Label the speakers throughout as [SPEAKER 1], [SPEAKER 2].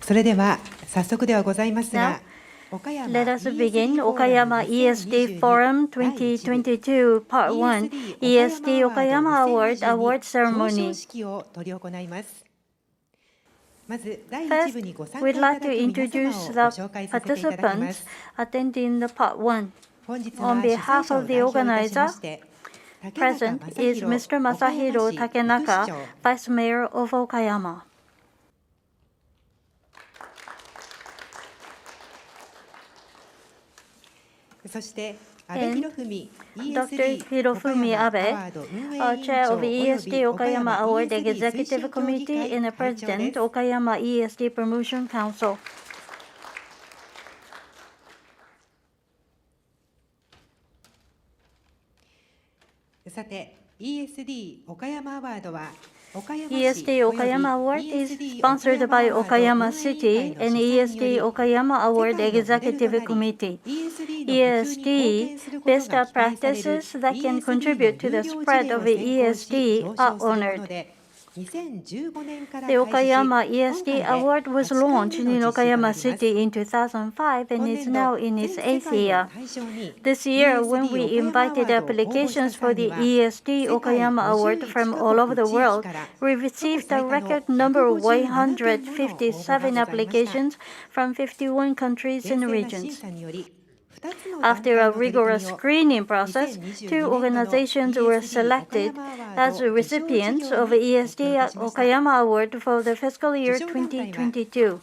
[SPEAKER 1] それでは早速ではございますが、
[SPEAKER 2] Let us begin Okayama ESD Forum 2022 Part 1 ESD Okayama Award Ceremony. First, we'd like to introduce the participants attending the Part 1. On behalf of the organizer, present is Mr. Masahiro Takenaka, Vice Mayor of Okayama. And Dr. Hirofumi Abe, Chair of ESD Okayama Award Executive Committee and the President, Okayama ESD Promotion Council.
[SPEAKER 1] さて、ESD 岡山アワードは
[SPEAKER 2] ESD Okayama Award is sponsored by Okayama City and ESD Okayama Award Executive Committee. ESD best practices that can contribute to the spread of ESD are honored. The Okayama ESD Award was launched in Okayama City in 2005 and is now in its 8th year. This year, when we invited applications for the ESD Okayama Award from all over the world, we received a record number of 157 applications from 51 countries and regions. After a rigorous screening process, 2 organizations were selected as recipients of ESD Okayama Award for the fiscal year 2022.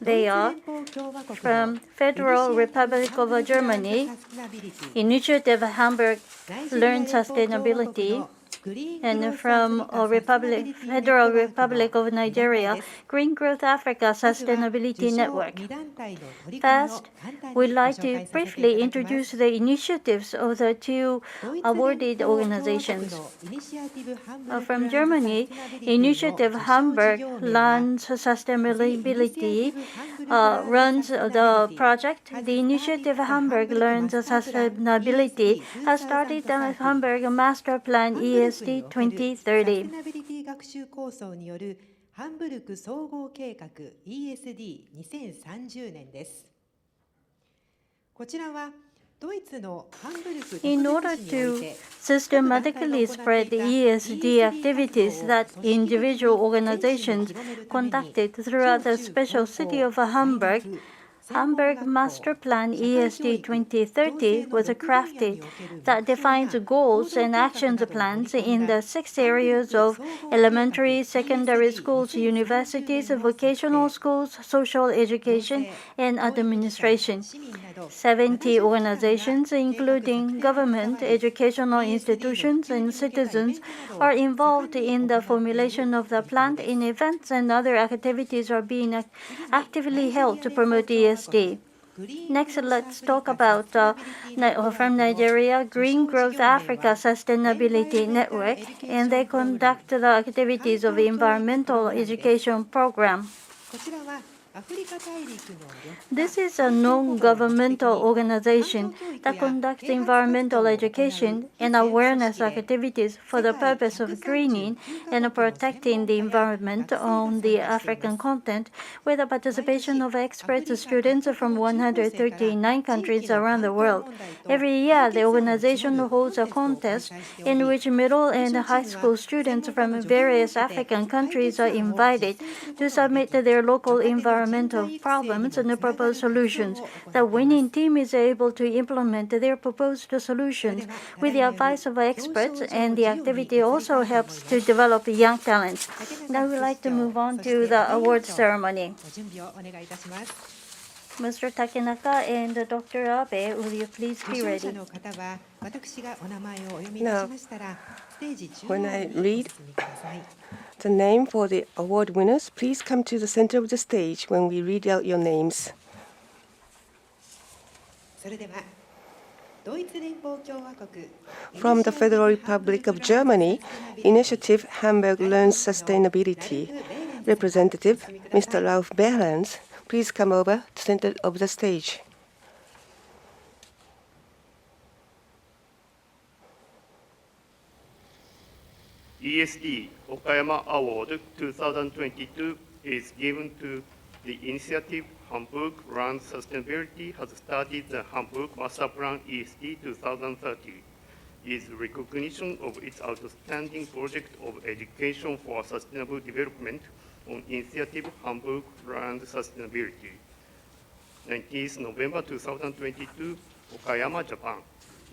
[SPEAKER 2] They are from Federal Republic of Germany, Initiative Hamburg Learn Sustainability, and from Federal Republic of Nigeria, Green Growth Africa Sustainability Network. First, we'd like to briefly introduce the initiatives of the 2 awarded organizations. From Germany, Initiative Hamburg Learns Sustainability runs the project. The Initiative Hamburg Learns Sustainability has started the Hamburg Master Plan ESD 2030.
[SPEAKER 1] 学習構想によるハンブルク総合計画 ESD2030 年です。こちらは
[SPEAKER 2] In order to systematically spread ESD activities that individual organizations conducted throughout the special city of Hamburg, Hamburg Master Plan ESD 2030 was crafted that defines goals and action plans in the 6 areas of elementary, secondary schools, universities, vocational schools, social education, and administration. 70 organizations, including government, educational institutions, and citizens, are involved in the formulation of the plan, and events and other activities are being actively held to promote ESD. Next, let's talk about from Nigeria, Green Growth Africa Sustainability Network, and they conduct the activities of environmental education program. This is a non-governmental organization that conducts environmental education and awareness activities for the purpose of greening and protecting the environment on the African continent, with the participation of experts students from 139 countries around the world. Every year, the organization holds a contest in which middle and high school students from various African countries are invited to submit their local environmental problems and propose solutions. The winning team is able to implement their proposed solutions with the advice of experts, and the activity also helps to develop young talents. Now we'd like to move on to the award ceremony. Mr. Takenaka and Dr. Abe, will you please be ready?
[SPEAKER 3] Now, when I read the name for the award winners, please come to the center of the stage when we read out your names. From the Federal Republic of Germany, Initiative Hamburg Learns Sustainability. Representative Mr. Ralph Behrens, please come over to the center of the stage.
[SPEAKER 4] ESD Okayama Award 2022 is given to The initiative Hamburg Land Sustainability has started the Hamburg Master Plan ESD 2030. Is recognition of its outstanding project of education for sustainable development on initiative Hamburg Land Sustainability. 19th November 2022, Okayama, Japan.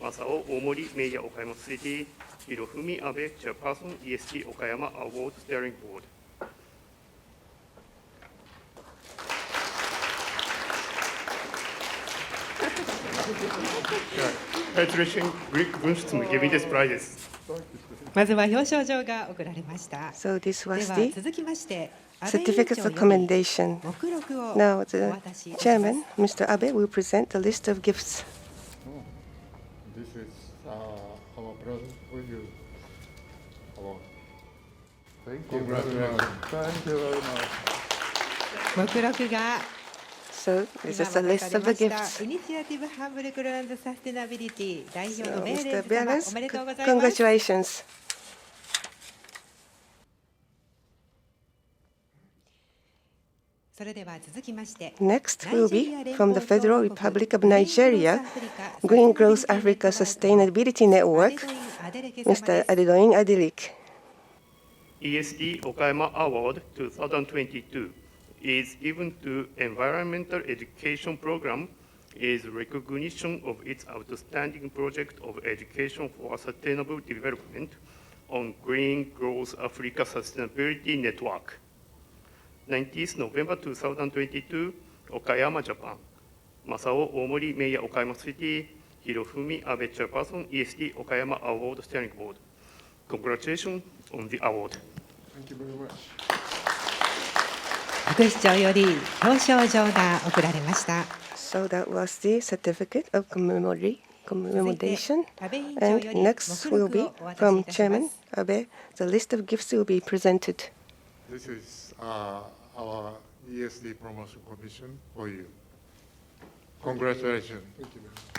[SPEAKER 4] Masao Omori, Mayor Okayama City. Hirofumi Abe, Chairperson, ESD Okayama Award Steering Board. Congratulations, Greek Bunshitsu giving this prizes.
[SPEAKER 1] まずは表彰状が贈られました。
[SPEAKER 3] So this
[SPEAKER 1] で
[SPEAKER 3] was
[SPEAKER 1] は
[SPEAKER 3] the
[SPEAKER 1] 続きまして安倍委員
[SPEAKER 3] certificates
[SPEAKER 1] 長
[SPEAKER 3] of
[SPEAKER 1] より
[SPEAKER 3] commendation.
[SPEAKER 1] 目録を
[SPEAKER 3] Now
[SPEAKER 1] お
[SPEAKER 3] the
[SPEAKER 1] 渡しいたします。
[SPEAKER 3] chairman, Mr. Abe, will present the list of gifts.
[SPEAKER 5] This is our present for you. Award. Thank you very much. Thank you very much.
[SPEAKER 1] 目録が
[SPEAKER 3] So
[SPEAKER 1] 今
[SPEAKER 3] this is
[SPEAKER 1] 渡
[SPEAKER 3] the
[SPEAKER 1] さ
[SPEAKER 3] list
[SPEAKER 1] れ
[SPEAKER 3] of
[SPEAKER 1] ま
[SPEAKER 3] the
[SPEAKER 1] した
[SPEAKER 3] gifts.
[SPEAKER 1] イニシアティブハンブルクランドサステナビリティ代表
[SPEAKER 3] So
[SPEAKER 1] のメーレ
[SPEAKER 3] Mr.
[SPEAKER 1] ンズ様
[SPEAKER 3] Balance,
[SPEAKER 1] おめでとうございます。
[SPEAKER 3] congratulations.
[SPEAKER 1] それでは続きまして
[SPEAKER 3] Next will be from the Federal Republic of Nigeria, Green Growth Africa Sustainability Network, Mr. Adedoyin Adelik.
[SPEAKER 4] ESD Okayama Award 2022 is given to Environmental Education Program is recognition of its outstanding project of education for sustainable development on Green Growth Africa Sustainability Network. 19th November 2022, Okayama, Japan. Masao Omori, Mayor Okayama City. Hirofumi Abe, Chairperson, ESD Okayama Award Steering Board. Congratulations on the award.
[SPEAKER 5] Thank you very much.
[SPEAKER 1] 副市長より表彰状が贈られました
[SPEAKER 3] So that was the certificate of commendation.
[SPEAKER 1] 安倍委員長
[SPEAKER 3] And
[SPEAKER 1] より
[SPEAKER 3] next
[SPEAKER 1] 目
[SPEAKER 3] will
[SPEAKER 1] 録
[SPEAKER 3] be
[SPEAKER 1] をお渡し
[SPEAKER 3] from
[SPEAKER 1] いたしま
[SPEAKER 3] Chairman
[SPEAKER 1] す
[SPEAKER 3] Abe. The list of gifts will be presented.
[SPEAKER 5] This is our ESD Promotion Commission for you. Congratulations. Thank you very much.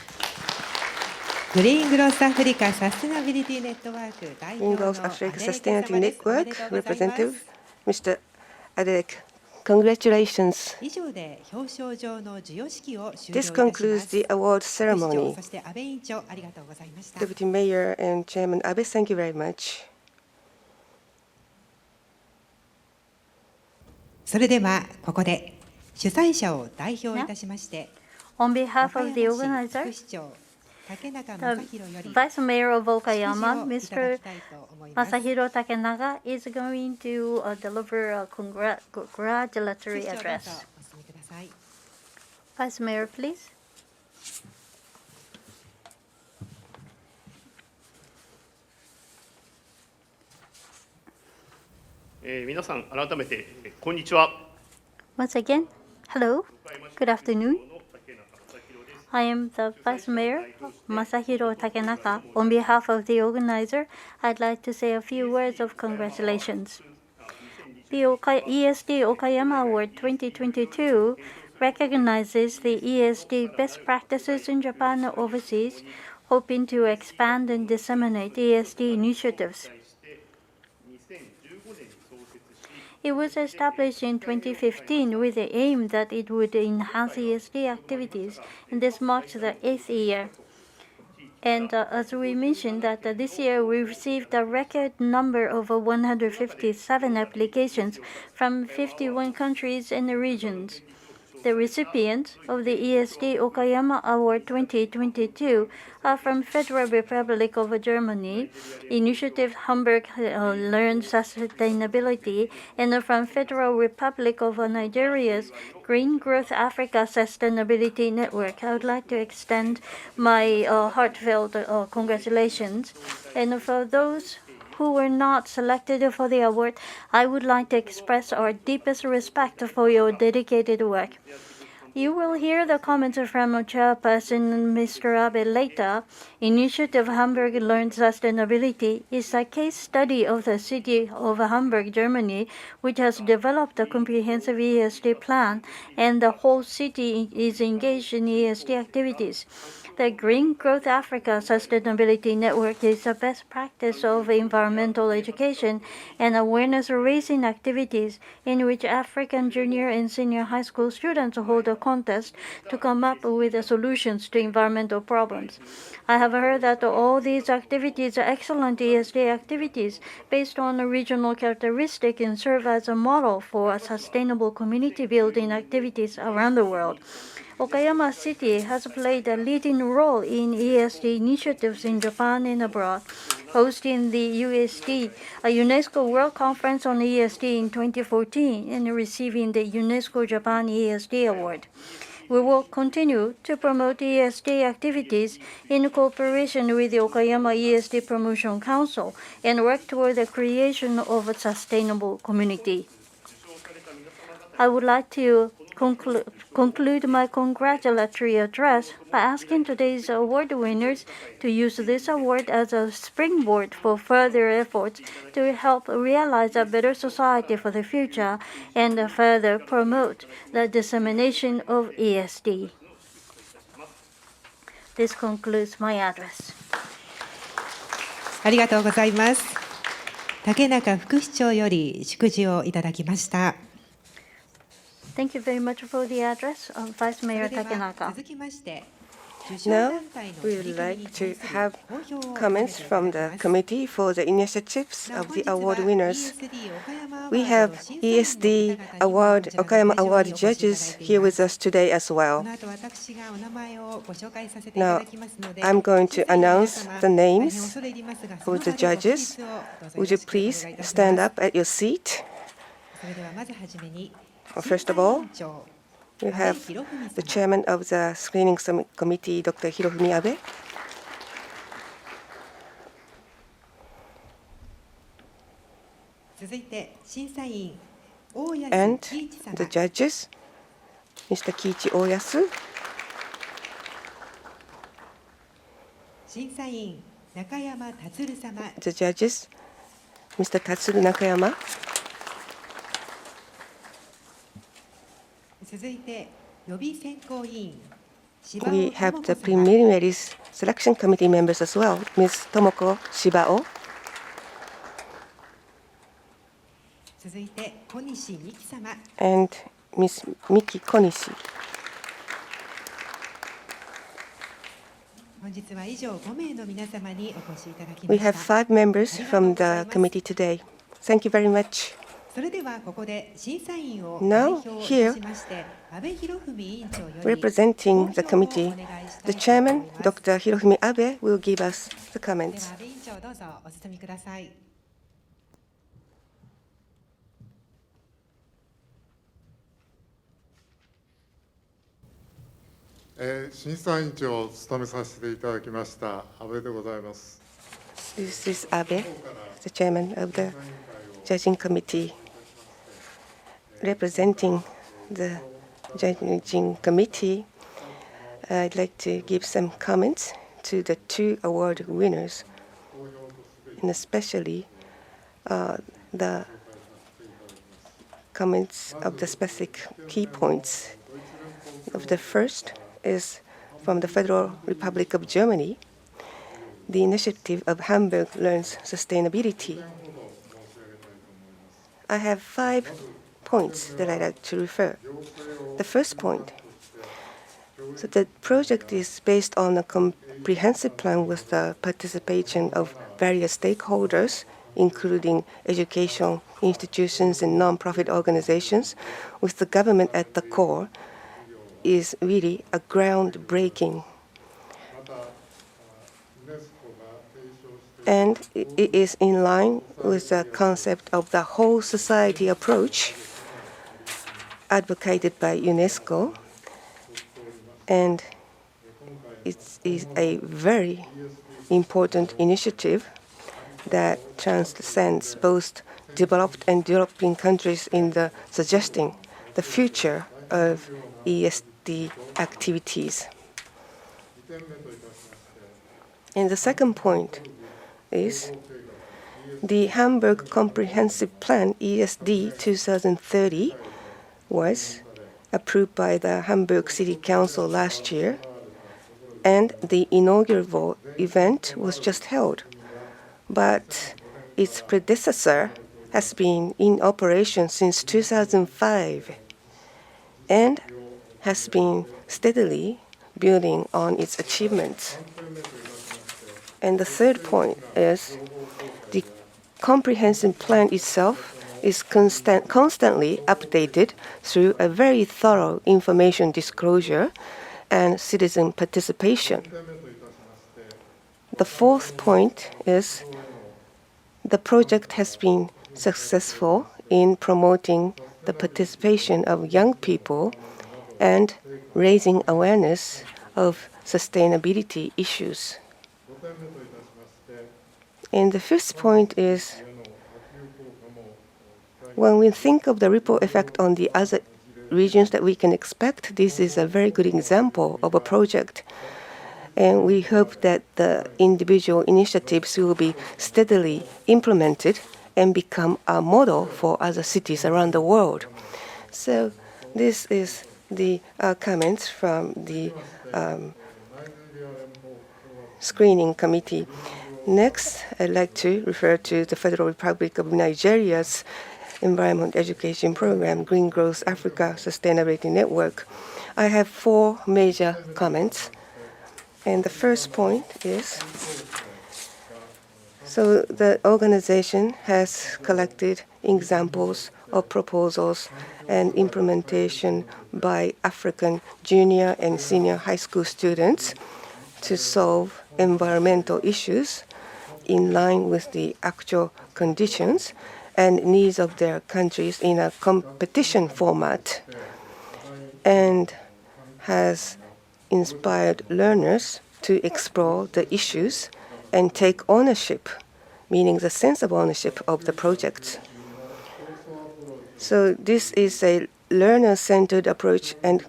[SPEAKER 1] グリーングロスアフリカサステナビリティネットワーク代
[SPEAKER 3] Green
[SPEAKER 1] 表の
[SPEAKER 3] Growth
[SPEAKER 1] ア
[SPEAKER 3] Africa
[SPEAKER 1] デレケ
[SPEAKER 3] Sustainability
[SPEAKER 1] 様です。おめで
[SPEAKER 3] Network
[SPEAKER 1] とうございます
[SPEAKER 3] representative, Mr. Adelik. Congratulations.
[SPEAKER 1] 以上で表彰状の授与式を終了いた
[SPEAKER 3] This
[SPEAKER 1] しま
[SPEAKER 3] concludes
[SPEAKER 1] す
[SPEAKER 3] the award
[SPEAKER 1] 副市長
[SPEAKER 3] ceremony.
[SPEAKER 1] そして安倍委員長ありがとうございました
[SPEAKER 3] Deputy Mayor and Chairman Abe, thank you very much.
[SPEAKER 1] それではここで主催者を代表いたしまして
[SPEAKER 2] On behalf of the
[SPEAKER 1] 岡山市
[SPEAKER 2] organizer,
[SPEAKER 1] 副市長竹中
[SPEAKER 2] the
[SPEAKER 1] 正弘より
[SPEAKER 2] Vice Mayor of
[SPEAKER 1] 祝辞
[SPEAKER 2] Okayama,
[SPEAKER 1] をいただ
[SPEAKER 2] Mr.
[SPEAKER 1] きたいと思います。
[SPEAKER 2] Masahiro Takenaga, is going to deliver a congratulatory
[SPEAKER 1] 副市長どうぞ
[SPEAKER 2] address.
[SPEAKER 1] お進みください。
[SPEAKER 2] Vice Mayor, please.
[SPEAKER 4] 皆さん改めてこんにちは。
[SPEAKER 2] Once again, hello, good afternoon. I am the Vice Mayor, Masahiro Takenaka. On behalf of the organizer, I'd like to say a few words of congratulations. The ESD Okayama Award 2022 recognizes the ESD best practices in Japan and overseas, hoping to expand and disseminate ESD initiatives. It was established in 2015 with the aim that it would enhance ESD activities, and this marks the 8th year. And as we mentioned, that this year we received a record number of 157 applications from 51 countries and regions. The recipients of the ESD Okayama Award 2022 are from Federal Republic of Germany, Initiative Hamburg Learn Sustainability, and from Federal Republic of Nigeria's Green Growth Africa Sustainability Network. I would like to extend my heartfelt congratulations. And for those who were not selected for the award, I would like to express our deepest respect for your dedicated work. You will hear the comments from Chairperson Mr. Abe later. Initiative Hamburg Learn Sustainability is a case study of the city of Hamburg, Germany, which has developed a comprehensive ESD plan, and the whole city is engaged in ESD activities. The Green Growth Africa Sustainability Network is a best practice of environmental education and awareness-raising activities in which African junior and senior high school students hold a contest to come up with the solutions to environmental problems. I have heard that all these activities are excellent ESD activities based on regional characteristics and serve as a model for sustainable community building activities around the world. Okayama City has played a leading role in ESD initiatives in Japan and abroad, hosting the USD, a UNESCO World Conference on ESD in 2014, and receiving the UNESCO Japan ESD Award. We will continue to promote ESD activities in cooperation with the Okayama ESD Promotion Council and work toward the creation of a sustainable community. I would like to conclude my congratulatory address by asking today's award winners to use this award as a springboard for further efforts to help realize a better society for the future and further promote the dissemination of ESD. This concludes my address.
[SPEAKER 1] ありがとうございます。竹中副市長より祝辞をいただきました。
[SPEAKER 2] Thank you very much for the address of Vice Mayor Takenaka.
[SPEAKER 3] Now, we would like to have comments from the committee for the initiatives of the award winners. We have ESD Award, Okayama Award judges here with us today as well. Now, I'm going to announce the names of the judges. Would you please stand up at your seat? First of all, we have the chairman of the screening committee, Dr. Hirofumi Abe. And the judges, Mr. Kiichi Oyasu. The judges, Mr. Tatsuru Nakayama. We have the preliminary selection committee members as well, Ms. Tomoko Shibao. And Ms. Miki Konishi. We have 5 members from the committee today. Thank you very much. Now, here, representing the committee, the chairman, Dr. Hirofumi Abe, will give us the comments. This is Abe, the chairman of the judging committee. Representing the judging committee, I'd like to give some comments to the 2 award winners, and especially the comments of the specific key points. Of the first is from the Federal Republic of Germany, the initiative of Hamburg Learns Sustainability. I have 5 points that I'd like to refer. The first point, so the project is based on a comprehensive plan with the participation of various stakeholders, including education institutions and non-profit organizations, with the government at the core, is really a groundbreaking. And it is in line with the concept of the whole society approach advocated by UNESCO, and it is a very important initiative that transcends both developed and developing countries in the suggesting the future of ESD ESD activities. And the second point is the Hamburg Comprehensive Plan ESD 2030 was approved by the Hamburg City Council last year, and the inaugural event was just held. But its predecessor has been in operation since 2005 and has been steadily building on its achievements. And the third point is the comprehensive plan itself is constantly updated through a very thorough information disclosure and citizen participation. The fourth point is the project has been successful in promoting the participation of young people and raising awareness of sustainability issues. And the fifth point is when we think of the ripple effect on the other regions that we can expect, this is a very good example of a project. And we hope that the individual initiatives will be steadily implemented and become a model for other cities around the world. So this is the comments from the screening committee. Next, I'd like to refer to the Federal Republic of Nigeria's Environment Education Program, Green Growth Africa Sustainability Network. I have 4 major comments. And the first point is, so the organization has collected examples of proposals and implementation by African junior and senior high school students to solve environmental issues in line with the actual conditions and needs of their countries in a competition format, and has inspired learners to explore the issues and take ownership, meaning the sense of ownership of the project. So this is a learner-centered approach and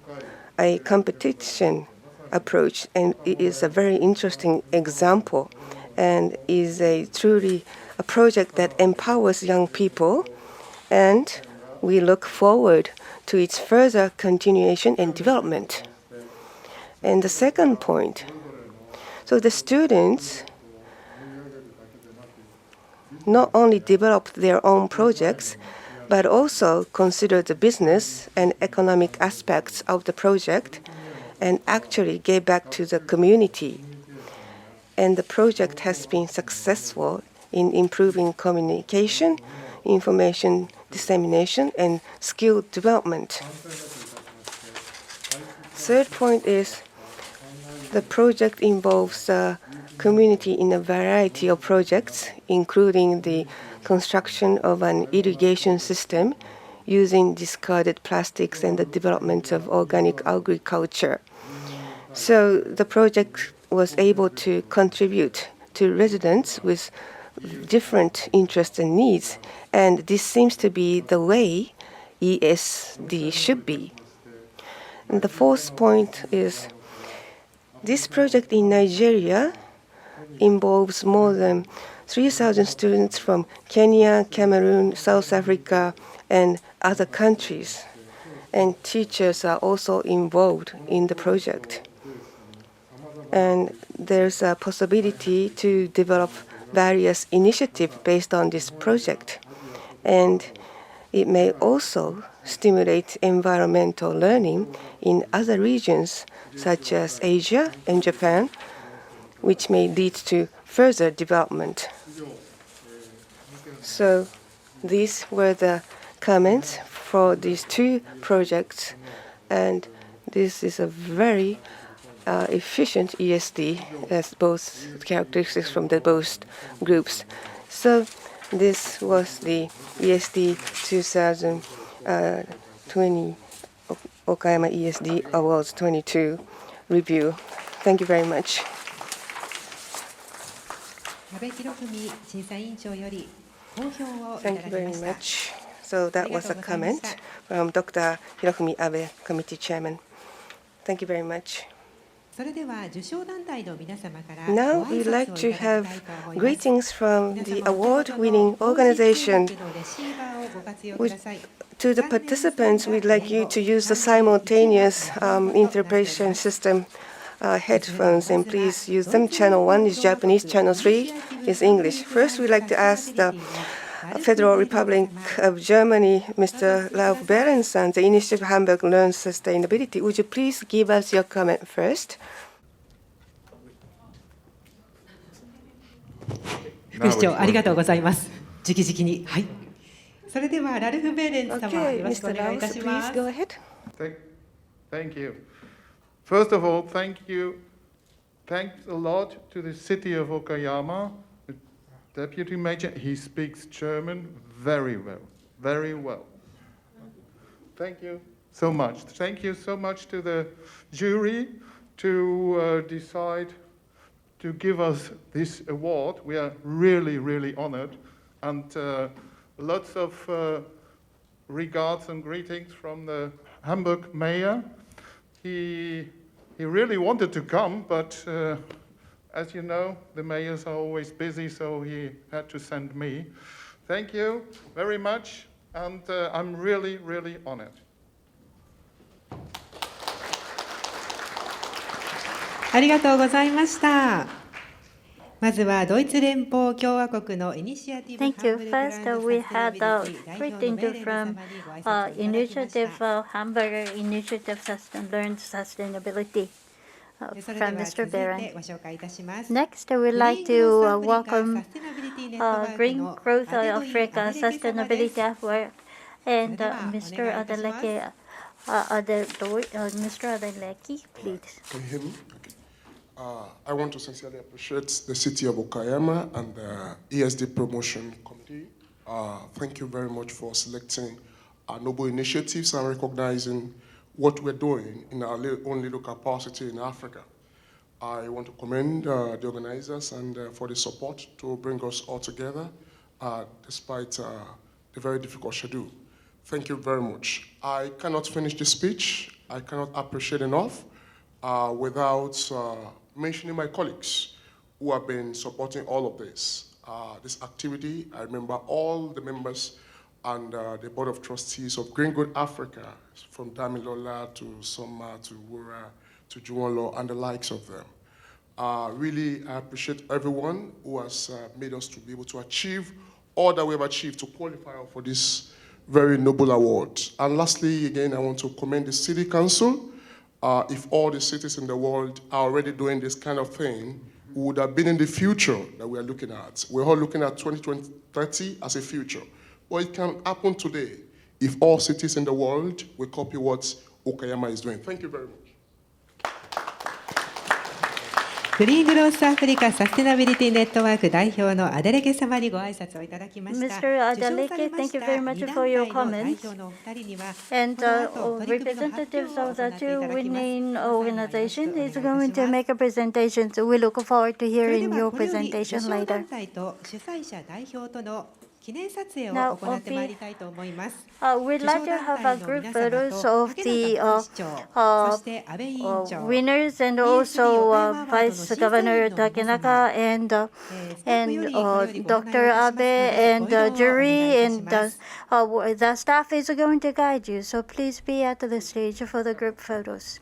[SPEAKER 3] a competition approach, and it is a very interesting example and is a truly a project that empowers young people, and we look forward to its further continuation and development. And the second point, so the students not only developed their own projects, but also considered the business and economic aspects of the project and actually gave back to the community. And the project has been successful in improving communication, information dissemination, and skill development. Third point is the project involves the community in a variety of projects, including the construction of an irrigation system using discarded plastics and the development of organic agriculture. So the project was able to contribute to residents with different interests and needs, and this seems to be the way ESD should be. And the fourth point is this project in Nigeria involves more than 3,000 students from Kenya, Cameroon, South Africa, and other countries. And teachers are also involved in the project. And there's a possibility to develop various initiatives based on this project. And it may also stimulate environmental learning in other regions, such as Asia and Japan, which may lead to further development. So these were the comments for these 2 projects, and this is a very efficient ESD, as both characteristics from the both groups. So this was the ESD 2020 Okayama ESD Awards 22 review. Thank you very much.
[SPEAKER 1] Thank you very much. So that was a comment from Dr. Hirofumi Abe, committee chairman.
[SPEAKER 3] Thank you very much.
[SPEAKER 1] それでは受賞団体の皆様から
[SPEAKER 3] Now
[SPEAKER 1] ご挨
[SPEAKER 3] we'd
[SPEAKER 1] 拶
[SPEAKER 3] like
[SPEAKER 1] をい
[SPEAKER 3] to
[SPEAKER 1] ただきた
[SPEAKER 3] have
[SPEAKER 1] いと思います。
[SPEAKER 3] greetings from
[SPEAKER 1] 皆
[SPEAKER 3] the
[SPEAKER 1] 様お手元の
[SPEAKER 3] award-winning
[SPEAKER 1] ボイス通
[SPEAKER 3] organization.
[SPEAKER 1] 訳のレシーバーをご活用ください。
[SPEAKER 3] To the participants, we'd like you to use the simultaneous interpretation system headphones, and please use them. Channel 1 is Japanese, Channel 3 is English. First, we'd like to ask the Federal Republic of Germany, Mr. Lauf Berenson, the Initiative Hamburg Learn Sustainability. Would you please give us your comment first?
[SPEAKER 1] 副市長ありがとうございます。直々に、はい。それではラルフ・ベーレンツ様、
[SPEAKER 3] Okay,
[SPEAKER 1] よろしくお
[SPEAKER 3] Mr.
[SPEAKER 1] 願いいた
[SPEAKER 3] Lauf,
[SPEAKER 1] しま
[SPEAKER 3] please
[SPEAKER 1] す。
[SPEAKER 3] go ahead.
[SPEAKER 5] Thank you. First of all, thanks a lot to the city of Okayama, the deputy mayor. He speaks German very well, very well. Thank you so much. Thank you so much to the jury to decide to give us this award. We are really, really honored, and lots of regards and greetings from the Hamburg mayor. He really wanted to come, but as you know, the mayors are always busy, so he had to send me. Thank you very much, and I'm really, really honored.
[SPEAKER 1] ありがとうございました。まずはドイツ連邦共和国のイニシアティブ
[SPEAKER 2] Thank you. First, we had greeting from Initiative Hamburger Initiative Learn Sustainability from Mr. Beren.
[SPEAKER 1] ご紹介いたします。
[SPEAKER 2] Next, we'd like to welcome Green Growth Africa Sustainability Award and Mr. Adeleke. Mr. Adeleke, please.
[SPEAKER 6] Can you hear me? Okay. I want to sincerely appreciate the city of Okayama and the ESD Promotion Committee. Thank you very much for selecting our noble initiatives and recognizing what we're doing in our own little capacity in Africa. I want to commend the organizers and for the support to bring us all together despite the very difficult schedule. Thank you very much. I cannot finish the speech. I cannot appreciate enough without mentioning my colleagues who have been supporting all of this activity. I remember all the members and the Board of Trustees of Green Good Africa, from Damilola to Soma to Wura to Juwolo and the likes of them. Really, I appreciate everyone who has made us to be able to achieve all that we have achieved to qualify for this very noble award. And lastly, again, I want to commend the City Council. If all the cities in the world are already doing this kind of thing, we would have been in the future that we are looking at. We're all looking at 2030 as a future. Well, it can happen today if all cities in the world will copy what Okayama is doing. Thank you very much.
[SPEAKER 1] グリーングロースアフリカサステナビリティネットワーク代表のアデレケ様にご挨拶をいただきました。
[SPEAKER 2] Mr. Adeleke, thank you very much for your comments. And representatives of the two winning organizations is going to make a presentation. So we look forward to hearing your presentation later. Now, we'd like to have group photos of the winners and also Vice Governor Takenaka and Dr. Abe and the jury and the staff is going to guide you. So please be at the stage for the group photos.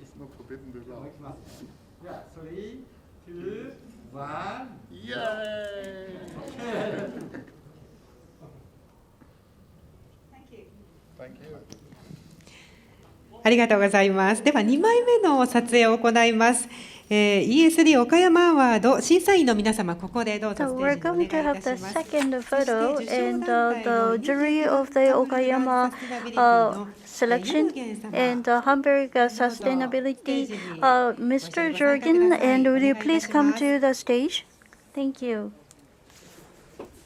[SPEAKER 5] It's not forbidden to laugh. Yeah, 3, 2, 1, yay! Thank you.
[SPEAKER 1] ありがとうございます。では2枚目の撮影を行います。ESD 岡山アワード審査員の皆様、ここでどうぞ
[SPEAKER 2] So
[SPEAKER 1] ステ
[SPEAKER 2] we're
[SPEAKER 1] ージにお
[SPEAKER 2] going to
[SPEAKER 1] 願いい
[SPEAKER 2] have
[SPEAKER 1] た
[SPEAKER 2] the
[SPEAKER 1] します。
[SPEAKER 2] second
[SPEAKER 1] そして
[SPEAKER 2] photo
[SPEAKER 1] 受賞
[SPEAKER 2] and
[SPEAKER 1] 団体の
[SPEAKER 2] the jury of the Okayama selection and Hamburg sustainability. Mr. Jorgen, and would you please come to the stage? Thank you.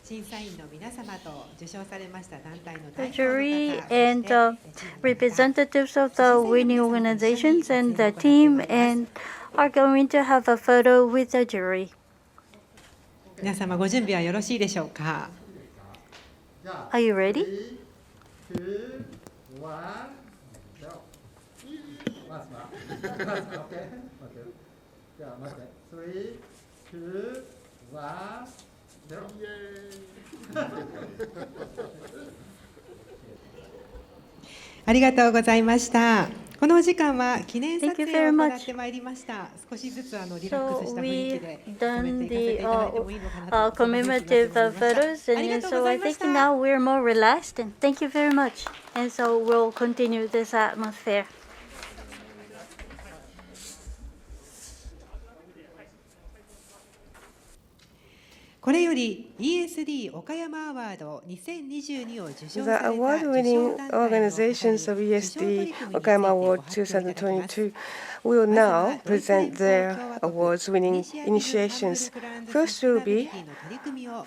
[SPEAKER 1] 審査員の皆様と受賞されました団体の
[SPEAKER 2] The
[SPEAKER 1] 代表
[SPEAKER 2] jury
[SPEAKER 1] の方、
[SPEAKER 2] and
[SPEAKER 1] そして
[SPEAKER 2] representatives of the winning organizations and the team and are going to have a photo with the jury.
[SPEAKER 1] 皆様ご準備はよろしいでしょうか。
[SPEAKER 2] Are you ready?
[SPEAKER 1] ありがとうございました。このお時間は記念撮
[SPEAKER 2] Thank you
[SPEAKER 1] 影
[SPEAKER 2] very
[SPEAKER 1] を
[SPEAKER 2] much.
[SPEAKER 1] 行ってまいりました。少しずつリラックスした
[SPEAKER 2] So
[SPEAKER 1] 雰囲気
[SPEAKER 2] we've
[SPEAKER 1] で
[SPEAKER 2] done
[SPEAKER 1] 進めていかせていただいてもいいのかなと
[SPEAKER 2] commemorative
[SPEAKER 1] 思いました
[SPEAKER 2] photos,
[SPEAKER 1] ありが
[SPEAKER 2] and
[SPEAKER 1] とうご
[SPEAKER 2] so
[SPEAKER 1] ざ
[SPEAKER 2] I
[SPEAKER 1] いまし
[SPEAKER 2] think
[SPEAKER 1] た。
[SPEAKER 2] now we're more relaxed. And thank you very much. And so we'll continue this atmosphere.
[SPEAKER 1] これより ESD 岡山アワード2022を受賞
[SPEAKER 3] The
[SPEAKER 1] された
[SPEAKER 3] award-winning
[SPEAKER 1] 受賞団体の
[SPEAKER 3] organizations of
[SPEAKER 1] 受賞取
[SPEAKER 3] ESD
[SPEAKER 1] り組みについて
[SPEAKER 3] Okayama
[SPEAKER 1] ご
[SPEAKER 3] Award
[SPEAKER 1] 発表いただきます。
[SPEAKER 3] 2022 will now present their awards-winning initiations. First will be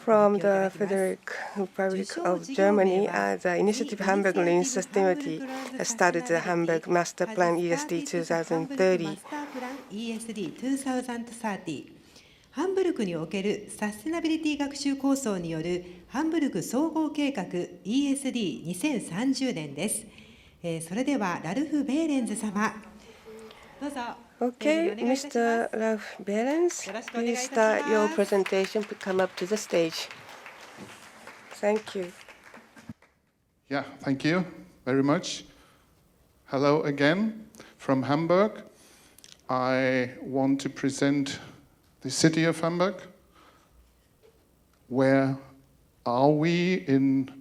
[SPEAKER 3] from the Federal Republic of Germany as the Initiative Hamburg Lean Sustainability started the Hamburg Master Plan ESD 2030.
[SPEAKER 1] ESD 2030ハンブルクにおけるサステナビリティ学習構想によるハンブルク総合計画 ESD2030 年です。それではラルフ・ベーレンズ様、どうぞ。
[SPEAKER 3] Okay, Mr. Ralph Behrens, please start your presentation. Please come up to the stage. Thank you.
[SPEAKER 5] Yeah, thank you very much. Hello again from Hamburg. I want to present the city of Hamburg. Where are we in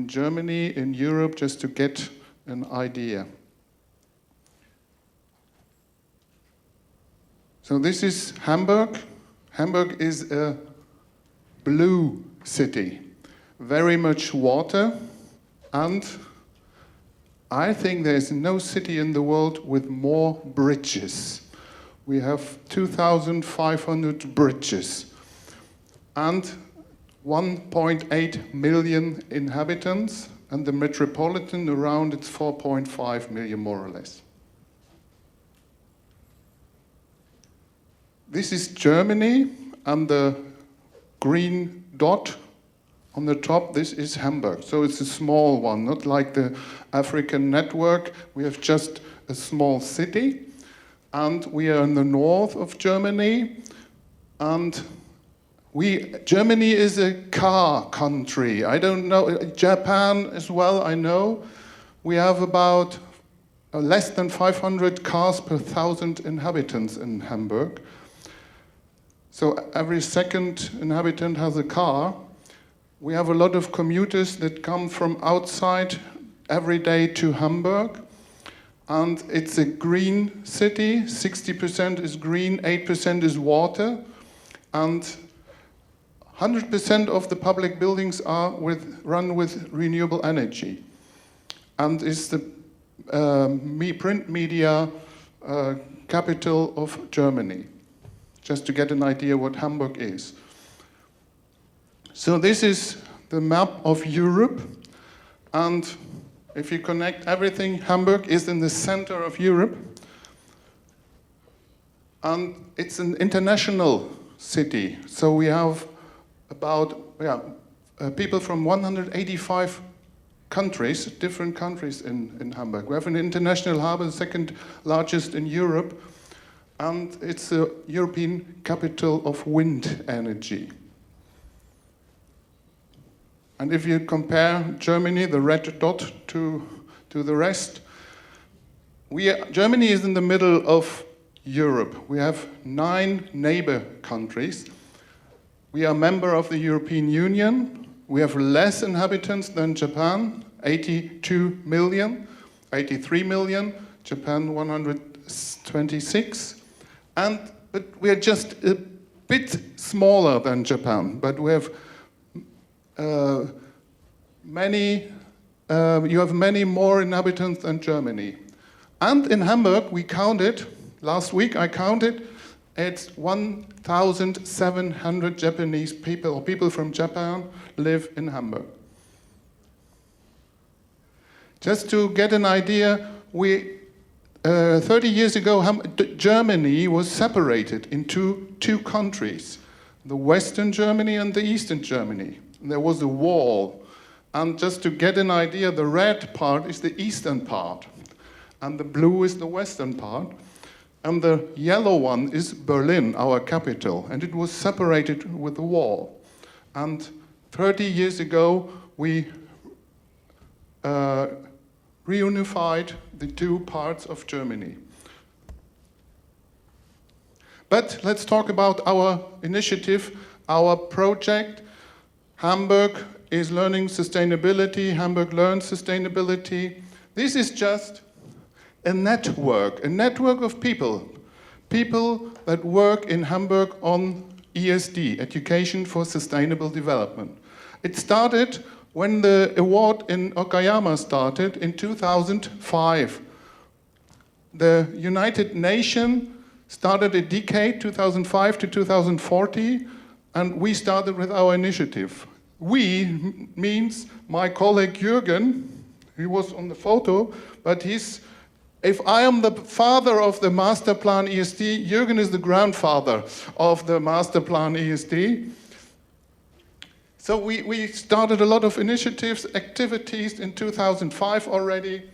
[SPEAKER 5] Germany, in Europe, just to get an idea. So this is Hamburg. Hamburg is a blue city, very much water, and I think there's no city in the world with more bridges. We have 2,500 bridges and 1.8 million inhabitants, and the metropolitan around it's 4.5 million more or less. This is Germany, and the green dot on the top, this is Hamburg. So it's a small one, not like the African network. We have just a small city. And we are in the north of Germany, and Germany is a car country. I don't know, Japan as well, I know. We have about less than 500 cars per 1,000 inhabitants in Hamburg. So every second inhabitant has a car. We have a lot of commuters that come from outside every day to Hamburg. And it's a green city, 60% is green, 8% is water, and 100% of the public buildings are run with renewable energy. And it's the print media capital of Germany, just to get an idea what Hamburg is. So this is the map of Europe, and if you connect everything, Hamburg is in the center of Europe. And it's an international city. So we have about people from 185 countries, different countries in Hamburg. We have an international harbor, the second largest in Europe. And it's a European capital of wind energy. And if you compare Germany, the red dot, to the rest, Germany is in the middle of Europe. We have 9 neighbor countries. We are a member of the European Union. We have less inhabitants than Japan, 82 million, 83 million, Japan 126. And but we are just a bit smaller than Japan, but we have you have many more inhabitants than Germany. And in Hamburg, we counted, last week I counted, it's 1,700 Japanese people, or people from Japan, live in Hamburg. Just to get an idea, 30 years ago, Germany was separated into two countries, the Western Germany and the Eastern Germany. There was a wall. And just to get an idea, the red part is the eastern part, and the blue is the western part. And the yellow one is Berlin, our capital, and it was separated with a wall. And 30 years ago, we reunified the two parts of Germany. But let's talk about our initiative, our project. Hamburg is learning sustainability. Hamburg learns sustainability. This is just a network of people that work in Hamburg on ESD, Education for Sustainable Development. It started when the award in Okayama started in 2005. The United Nations started a decade, 2005 to 2040, and we started with our initiative. We means my colleague Jürgen, he was on the photo, but if I am the father of the master plan ESD, Jürgen is the grandfather of the master plan ESD. So we started a lot of initiatives, activities in 2005 already.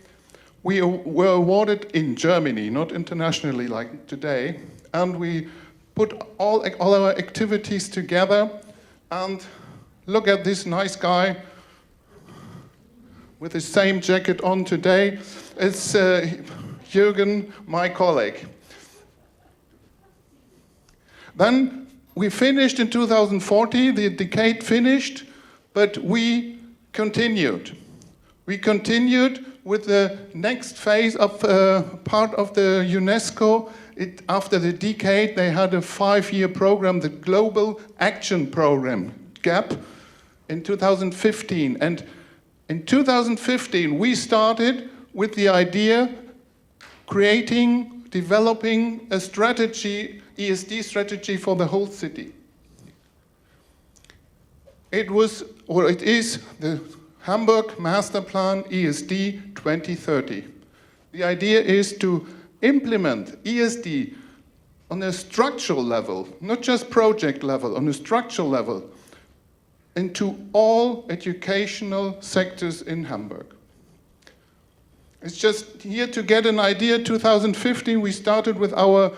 [SPEAKER 5] We were awarded in Germany, not internationally like today, and we put all our activities together. And look at this nice guy with the same jacket on today. It's Jürgen, my colleague. Then we finished in 2040, the decade finished, but we continued. We continued with the next phase of part of the UNESCO. After the decade, they had a 5-year program, the Global Action Program, GAP, in 2015. And in 2015, we started with the idea developing a strategy, ESD strategy for the whole city. It is the Hamburg Master Plan ESD 2030. The idea is to implement ESD on a structural level, not just project level, on a structural level, into all educational sectors in Hamburg. It's just here to get an idea. 2015, we started with our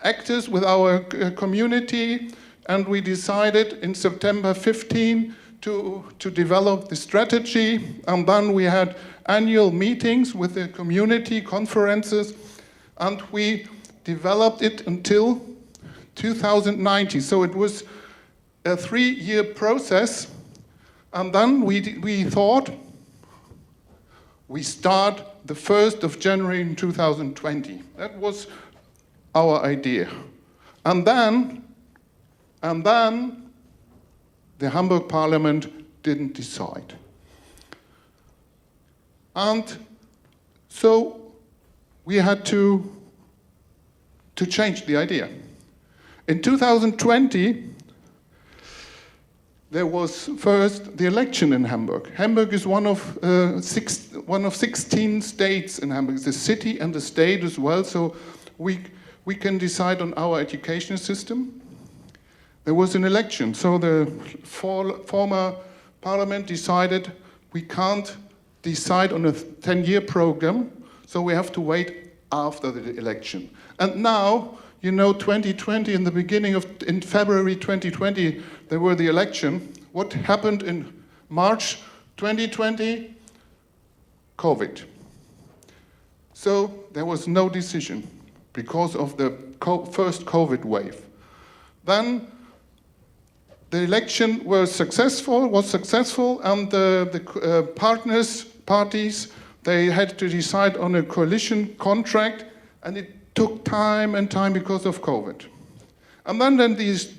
[SPEAKER 5] actors, with our community, and we decided in September 15 to develop the strategy. And then we had annual meetings with the community, conferences, and we developed it until 2019. So it was a 3-year process. And then we thought we start the 1st of January in 2020. That was our idea. And then the Hamburg Parliament didn't decide. And so we had to change the idea. In 2020, there was first the election in Hamburg. Hamburg is one of 16 states in Hamburg. It's a city and a state as well, so we can decide on our education system. There was an election, so the former parliament decided we can't decide on a 10-year program, so we have to wait after the election. And now, 2020, in February 2020, there were the election. What happened in March 2020? COVID. So there was no decision because of the first COVID wave. Then the election was successful, and the parties, they had to decide on a coalition contract, and it took time and time because of COVID. And then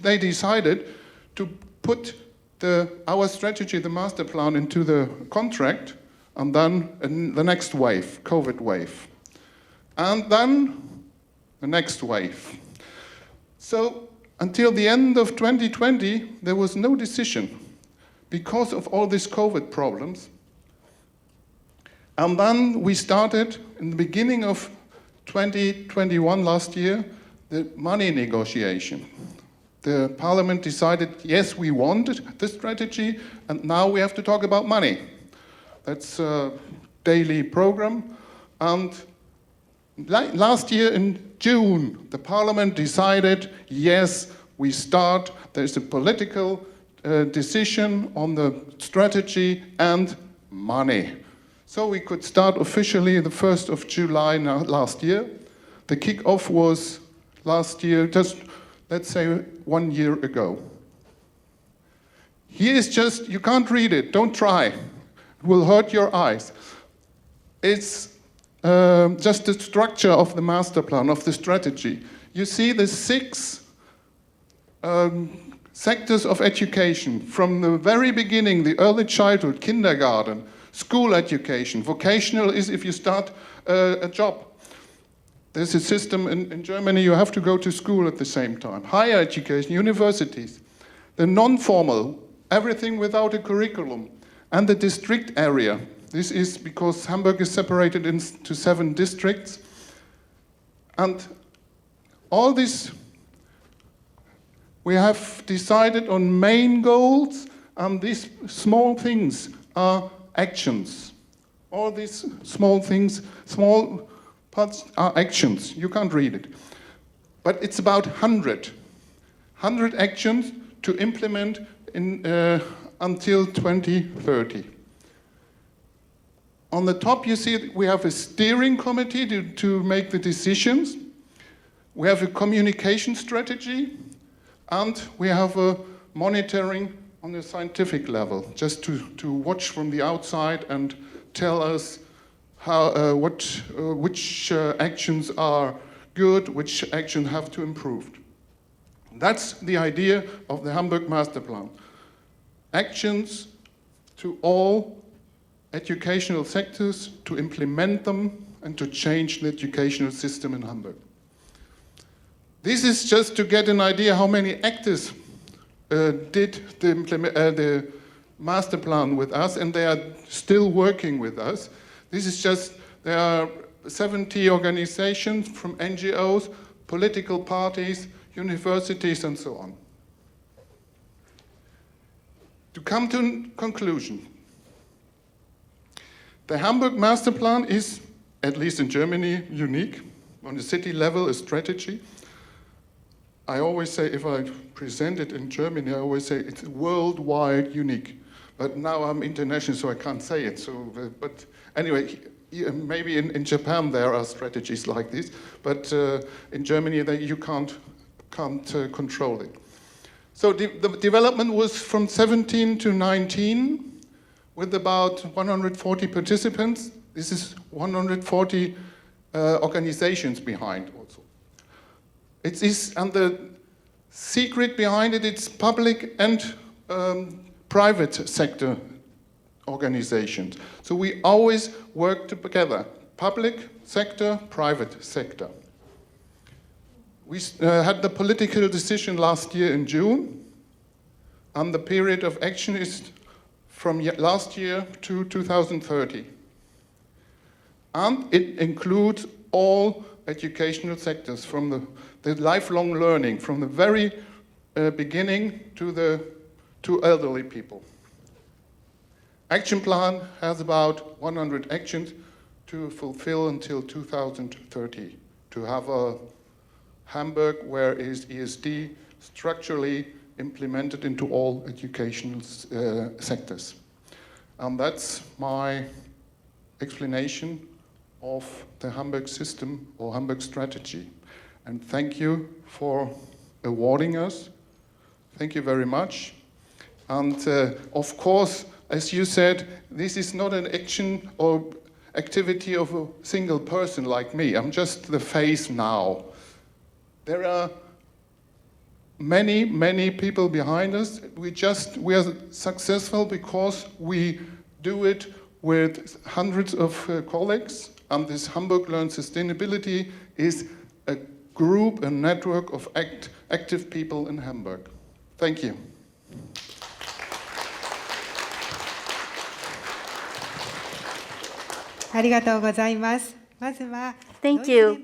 [SPEAKER 5] they decided to put our strategy, the master plan, into the contract, and then the next wave, COVID wave. And then the next wave. So until the end of 2020, there was no decision because of all these COVID problems. And then we started, in the beginning of 2021, last year, the money negotiation. The parliament decided, yes, we wanted the strategy, and now we have to talk about money. That's a daily program. And last year in June, the parliament decided, yes, we start. There's a political decision on the strategy and money. So we could start officially the 1st of July last year. The kick-off was last year, just let's say 1 year ago. Here is just, you can't read it, don't try. It will hurt your eyes. It's just the structure of the master plan, of the strategy. You see the 6 sectors of education, from the very beginning, the early childhood, kindergarten, school education. Vocational is if you start a job. There's a system in Germany, you have to go to school at the same time. Higher education, universities. The non-formal, everything without a curriculum. And the district area. This is because Hamburg is separated into 7 districts. And all this, we have decided on main goals, and these small things are actions. All these small things, small parts are actions. You can't read it. But it's about 100 actions to implement in, until 2030. On the top you see we have a steering committee to make the decisions. We have a communication strategy, and we have a monitoring on the scientific level, just to watch from the outside and tell us how, which actions are good, which actions have to improve. That's the idea of the Hamburg Master Plan. Actions to all educational sectors, to implement them and to change the educational system in Hamburg. This is just to get an idea how many actors did the master plan with us, and they are still working with us. This is just, there are 70 organizations from NGOs, political parties, universities, and so on. To come to a conclusion, the Hamburg Master Plan is, at least in Germany, unique. On the city level, a strategy. I always say, if I present it in Germany, I always say it's worldwide unique. But now I'm international, so I can't say it. So, but anyway, maybe in Japan there are strategies like this, but in Germany you can't control it. So the development was from 17 to 19, with about 140 participants. This is 140 organizations behind also. It is, and the secret behind it, it's public and private sector organizations. So we always work together, public sector, private sector. We had the political decision last year in June, and the period of action is from last year to 2030. And it includes all educational sectors, from the lifelong learning, from the very beginning to elderly people. Action plan has about 100 actions to fulfill until 2030, to have a Hamburg where is ESD structurally implemented into all educational sectors. And that's my explanation of the Hamburg system or Hamburg strategy. And thank you for awarding us. Thank you very much. And of course, as you said, this is not an action or activity of a single person like me. I'm just the face now. There are many people behind us. We are successful because we do it with hundreds of colleagues, and this Hamburg Learn Sustainability is a group, a network of active people in Hamburg. Thank you.
[SPEAKER 2] Thank you.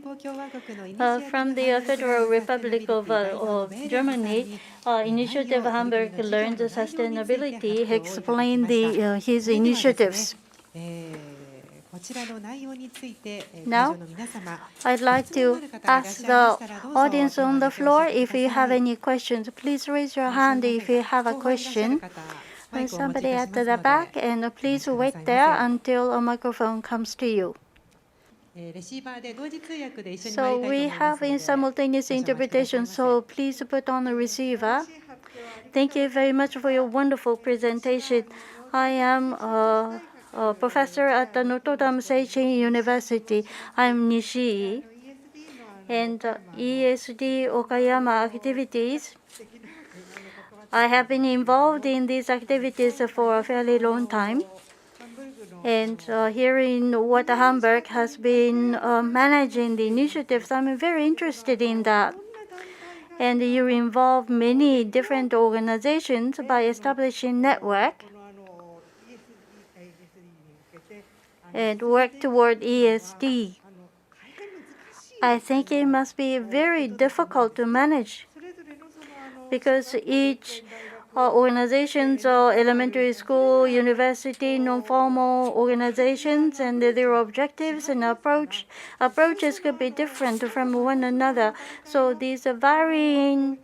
[SPEAKER 2] From the Federal Republic of Germany, Initiative Hamburg Learns Sustainability explained his initiatives. Now, I'd like to ask the audience on the floor if you have any questions. Please raise your hand if you have a question. Somebody at the back, and please wait there until a microphone comes to you. So we have in simultaneous interpretation, so please put on the receiver. Thank you very much for your wonderful presentation. I am a professor at the Notre Dame Seichin University. I'm Nishii. And ESD Okayama activities, I have been involved in these activities for a fairly long time. And hearing what Hamburg has been managing the initiatives, I'm very interested in that. And you involve many different organizations by establishing network and work toward ESD. I think it must be very difficult to manage because each organizations, elementary school, university, non-formal organizations, and their objectives and approaches could be different from one another. So these varying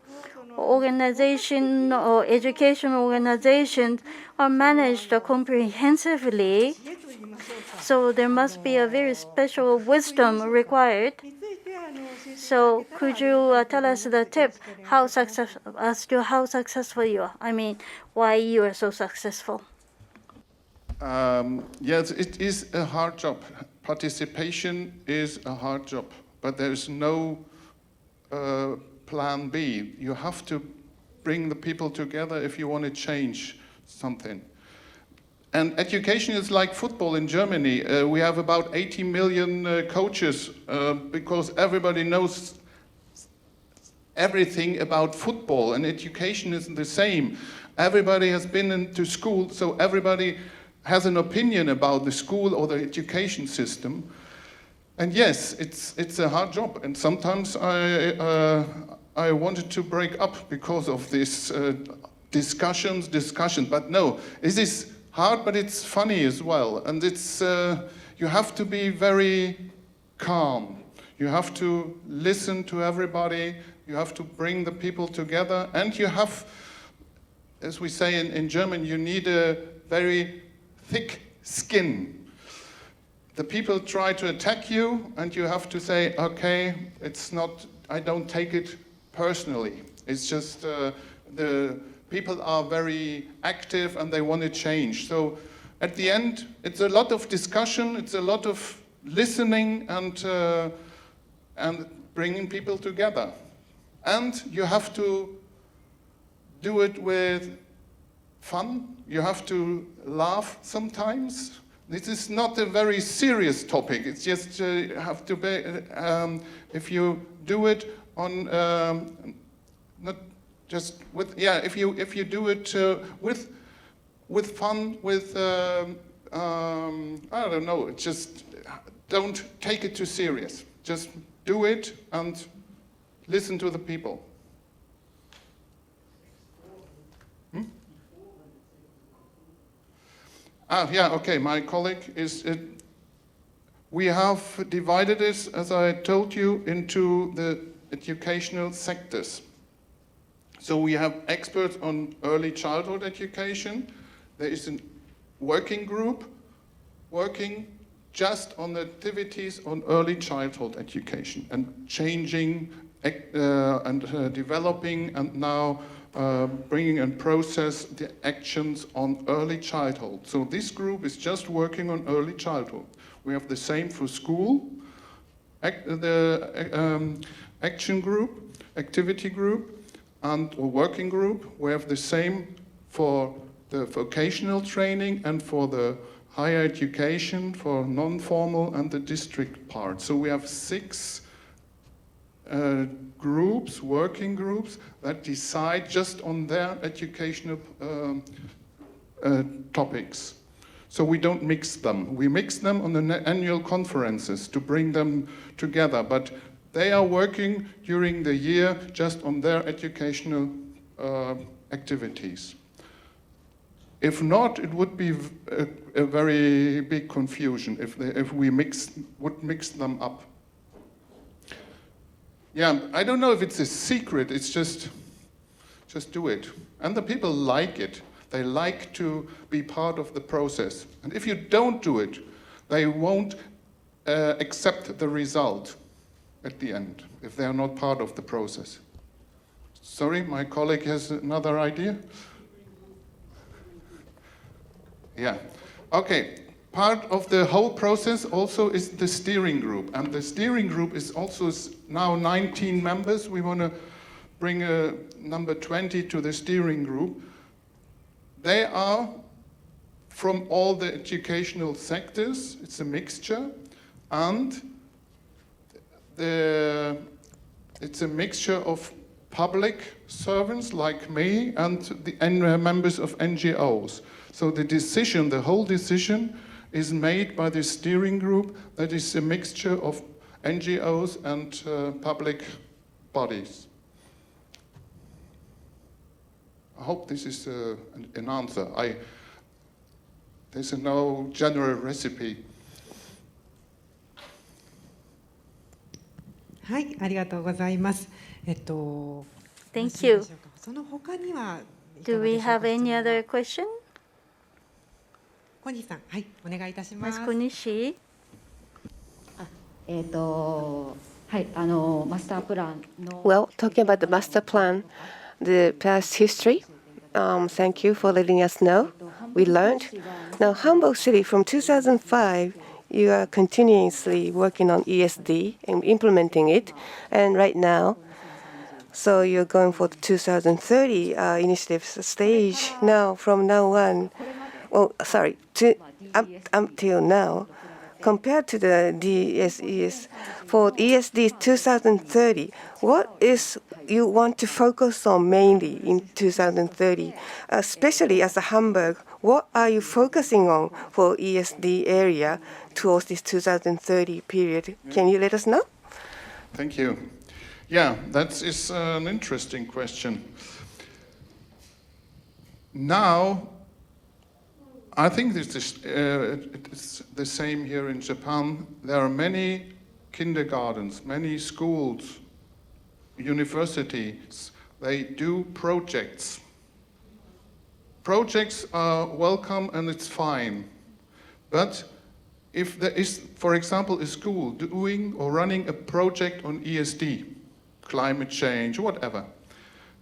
[SPEAKER 2] organization or education organizations are managed comprehensively. So there must be a very special wisdom required. So could you tell us the tip as to how successful you are? I mean, why you are so successful?
[SPEAKER 5] Yes, it is a hard job. Participation is a hard job, but there is no plan B. You have to bring the people together if you want to change something. And education is like football in Germany. We have about 80 million coaches because everybody knows everything about football, and education is the same. Everybody has been into school, so everybody has an opinion about the school or the education system. And yes, it's a hard job, and sometimes I wanted to break up because of this discussions, but no, this is hard, but it's funny as well. And it's you have to be very calm. You have to listen to everybody. You have to bring the people together. And you have, as we say in German, you need a very thick skin. The people try to attack you, and you have to say, okay, it's not, I don't take it personally. It's just the people are very active and they want to change. So at the end, it's a lot of discussion, it's a lot of listening and bringing people together. And you have to do it with fun. You have to laugh sometimes. This is not a very serious topic. It's just you have to be, if you do it on, not just with, yeah, if you do it with fun, with, I don't know, just don't take it too serious. Just do it and listen to the people. Yeah, okay, my colleague is, we have divided this, as I told you, into the educational sectors. So we have experts on early childhood education. There is a working group working just on the activities on early childhood education and changing and developing and now bringing and process the actions on early childhood. So this group is just working on early childhood. We have the same for school, the action group, activity group, and a working group. We have the same for the vocational training and for the higher education, for non-formal and the district part. So we have 6 groups, working groups, that decide just on their educational topics. So we don't mix them. We mix them on the annual conferences to bring them together, but they are working during the year just on their educational activities. If not, it would be a very big confusion if we would mix them up. Yeah, I don't know if it's a secret, it's just do it. And the people like it. They like to be part of the process. And if you don't do it, they won't accept the result at the end, if they are not part of the process. Sorry, my colleague has another idea? Yeah, okay. Part of the whole process also is the steering group. And the steering group is also now 19 members. We want to bring number 20 to the steering group. They are from all the educational sectors. It's a mixture. And it's a mixture of public servants like me and the members of NGOs. So the whole decision is made by the steering group that is a mixture of NGOs and public bodies. I hope this is an answer. There's no general recipe.
[SPEAKER 1] はい、ありがとうございます。
[SPEAKER 2] Thank you.
[SPEAKER 1] その他には
[SPEAKER 2] Do we have any other question?
[SPEAKER 1] 小西さん、はい、お願いいたしま
[SPEAKER 2] Ms.
[SPEAKER 1] す。
[SPEAKER 2] Konishi?
[SPEAKER 7] はい、マスタープランの
[SPEAKER 3] Well, talking about the master plan, the past history, thank you for letting us know. We learned. Now, Hamburg City, from 2005, you are continuously working on ESD and implementing it. And right now, so you're going for the 2030 initiative stage now, from now on. Oh, sorry, up till now. Compared to the DSES, for ESD 2030, what is you want to focus on mainly in 2030? Especially as a Hamburg, what are you focusing on for ESD area towards this 2030 period? Can you let us know?
[SPEAKER 5] Thank you. Yeah, that is an interesting question. Now, I think it's the same here in Japan. There are many kindergartens, many schools, universities. They do projects. Projects are welcome and it's fine. But if there is, for example, a school doing or running a project on ESD, climate change, whatever,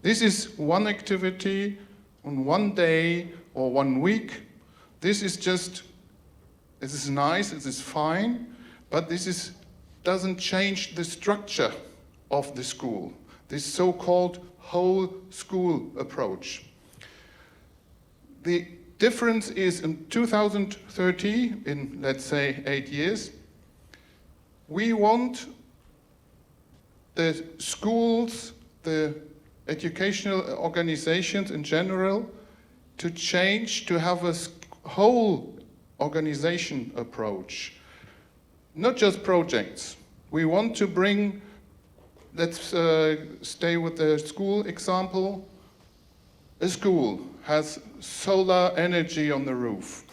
[SPEAKER 5] this is one activity on one day or 1 week. This is nice, this is fine, but this doesn't change the structure of the school, this so-called whole school approach. The difference is in 2030, in let's say 8 years, we want the schools, the educational organizations in general, to change, to have a whole organization approach, not just projects. We want to bring, let's stay with the school example. A school has solar energy on the roof,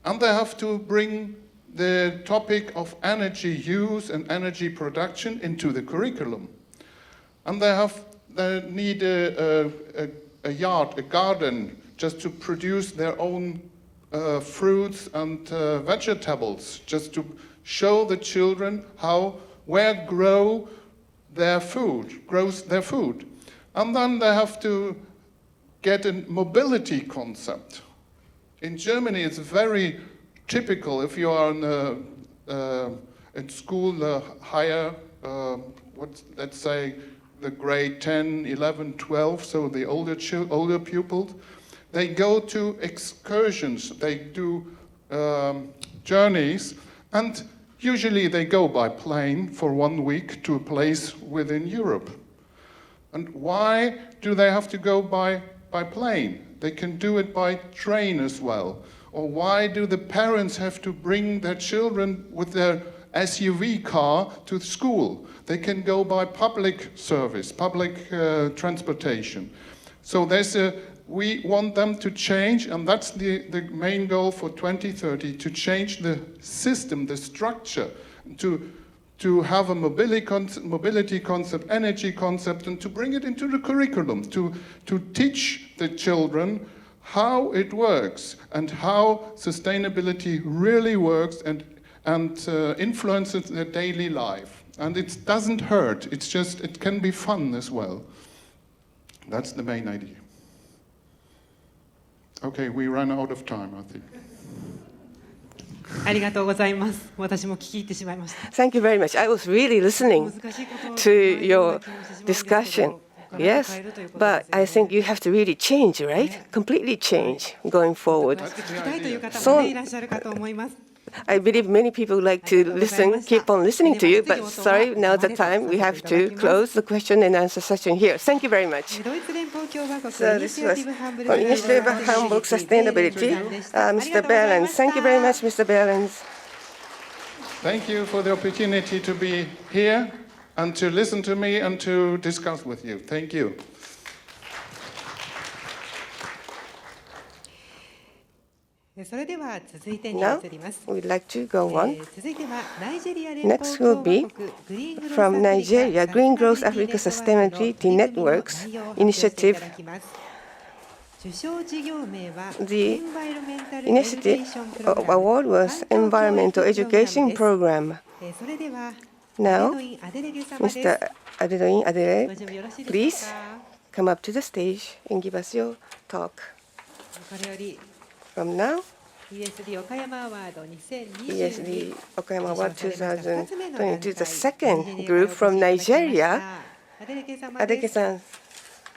[SPEAKER 5] and they have to bring the topic of energy use and energy production into the curriculum. And they need a yard, a garden, just to produce their own fruits and vegetables, just to show the children where grows their food. And then they have to get a mobility concept. In Germany, it's very typical if you are in school, higher, let's say, the grade 10, 11, 12, so the older pupils, they go to excursions, they do journeys, and usually they go by plane for 1 week to a place within Europe. And why do they have to go by plane? They can do it by train as well. Or why do the parents have to bring their children with their SUV car to school? They can go by public service, public transportation. So we want them to change, and that's the main goal for 2030, to change the system, the structure, to have a mobility concept, energy concept, and to bring it into the curriculum, to teach the children how it works and how sustainability really works and influences their daily life. And it doesn't hurt, it can be fun as well. That's the main idea. Okay, we ran out of time, I think.
[SPEAKER 1] ありがとうございます。私も聞き入ってしまいました。
[SPEAKER 3] Thank you very much. I was really listening
[SPEAKER 1] 難しいことを
[SPEAKER 3] to
[SPEAKER 1] 言われ
[SPEAKER 3] your
[SPEAKER 1] るような気もしてしまうんですけど
[SPEAKER 3] discussion. Yes, but I think you have to really change, right? Completely change going forward.
[SPEAKER 1] 詳しく聞きたいという方もねいらっしゃるかと思います。
[SPEAKER 3] I believe many people would like to listen, keep on listening to you, but sorry, now's the time we have to close the question and answer session here. Thank you very much.
[SPEAKER 1] ドイツ連邦共和国
[SPEAKER 3] So
[SPEAKER 1] イニ
[SPEAKER 3] this
[SPEAKER 1] シアティ
[SPEAKER 3] was
[SPEAKER 1] ブハンブル
[SPEAKER 3] on Initiative Hamburg Sustainability. Mr. Berlins, thank you very much, Mr. Berlins.
[SPEAKER 5] Thank you for the opportunity to be here and to listen to me and to discuss with you. Thank you.
[SPEAKER 1] それでは続いてに
[SPEAKER 3] Now
[SPEAKER 1] 移ります。
[SPEAKER 3] we'd like to go on.
[SPEAKER 1] 続いてはナイジェリア連邦
[SPEAKER 3] Next
[SPEAKER 1] 共
[SPEAKER 3] will
[SPEAKER 1] 和
[SPEAKER 3] be
[SPEAKER 1] 国グリーングロース
[SPEAKER 3] from
[SPEAKER 1] アフリカ
[SPEAKER 3] Nigeria, Green Growth Africa
[SPEAKER 1] サステナビリティ
[SPEAKER 3] Sustainability
[SPEAKER 1] ネットワーク
[SPEAKER 3] Networks
[SPEAKER 1] の内容を発表していただきます。 受賞事業名は
[SPEAKER 3] The
[SPEAKER 1] Environmental
[SPEAKER 3] initiative
[SPEAKER 1] Education Program
[SPEAKER 3] award was Environmental Education Program.
[SPEAKER 1] それでは
[SPEAKER 3] Now,
[SPEAKER 1] アデレゲ様です。
[SPEAKER 3] Mr. Adedoyin
[SPEAKER 1] ご
[SPEAKER 3] Adele,
[SPEAKER 1] 準備よろしいでしょう
[SPEAKER 3] please
[SPEAKER 1] か。
[SPEAKER 3] come up to the stage and give us your talk.
[SPEAKER 1] これより
[SPEAKER 3] From now,
[SPEAKER 1] ESD 岡山アワード
[SPEAKER 3] ESD
[SPEAKER 1] 2022
[SPEAKER 3] Okayama Award
[SPEAKER 1] 受賞されました2つ目の団
[SPEAKER 3] 2022,
[SPEAKER 1] 体
[SPEAKER 3] the second group from Nigeria.
[SPEAKER 1] アデレゲ様です
[SPEAKER 3] Adeke-san,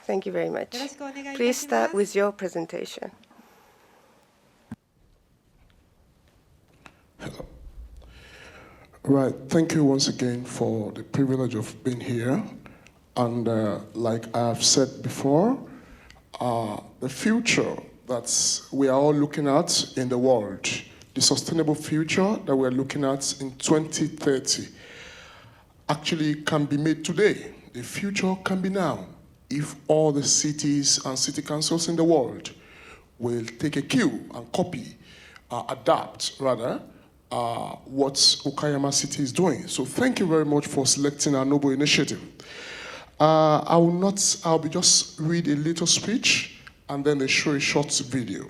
[SPEAKER 3] thank you very much.
[SPEAKER 1] よろしくお願いいたします。
[SPEAKER 3] Please start with your presentation.
[SPEAKER 6] Right, thank you once again for the privilege of being here. And like I have said before, the future that we are all looking at in the world, the sustainable future that we're looking at in 2030, actually can be made today. The future can be now if all the cities and city councils in the world will take a cue and copy, adapt rather, what Okayama City is doing. So thank you very much for selecting our noble initiative. I'll be just read a little speech and then they show a short video.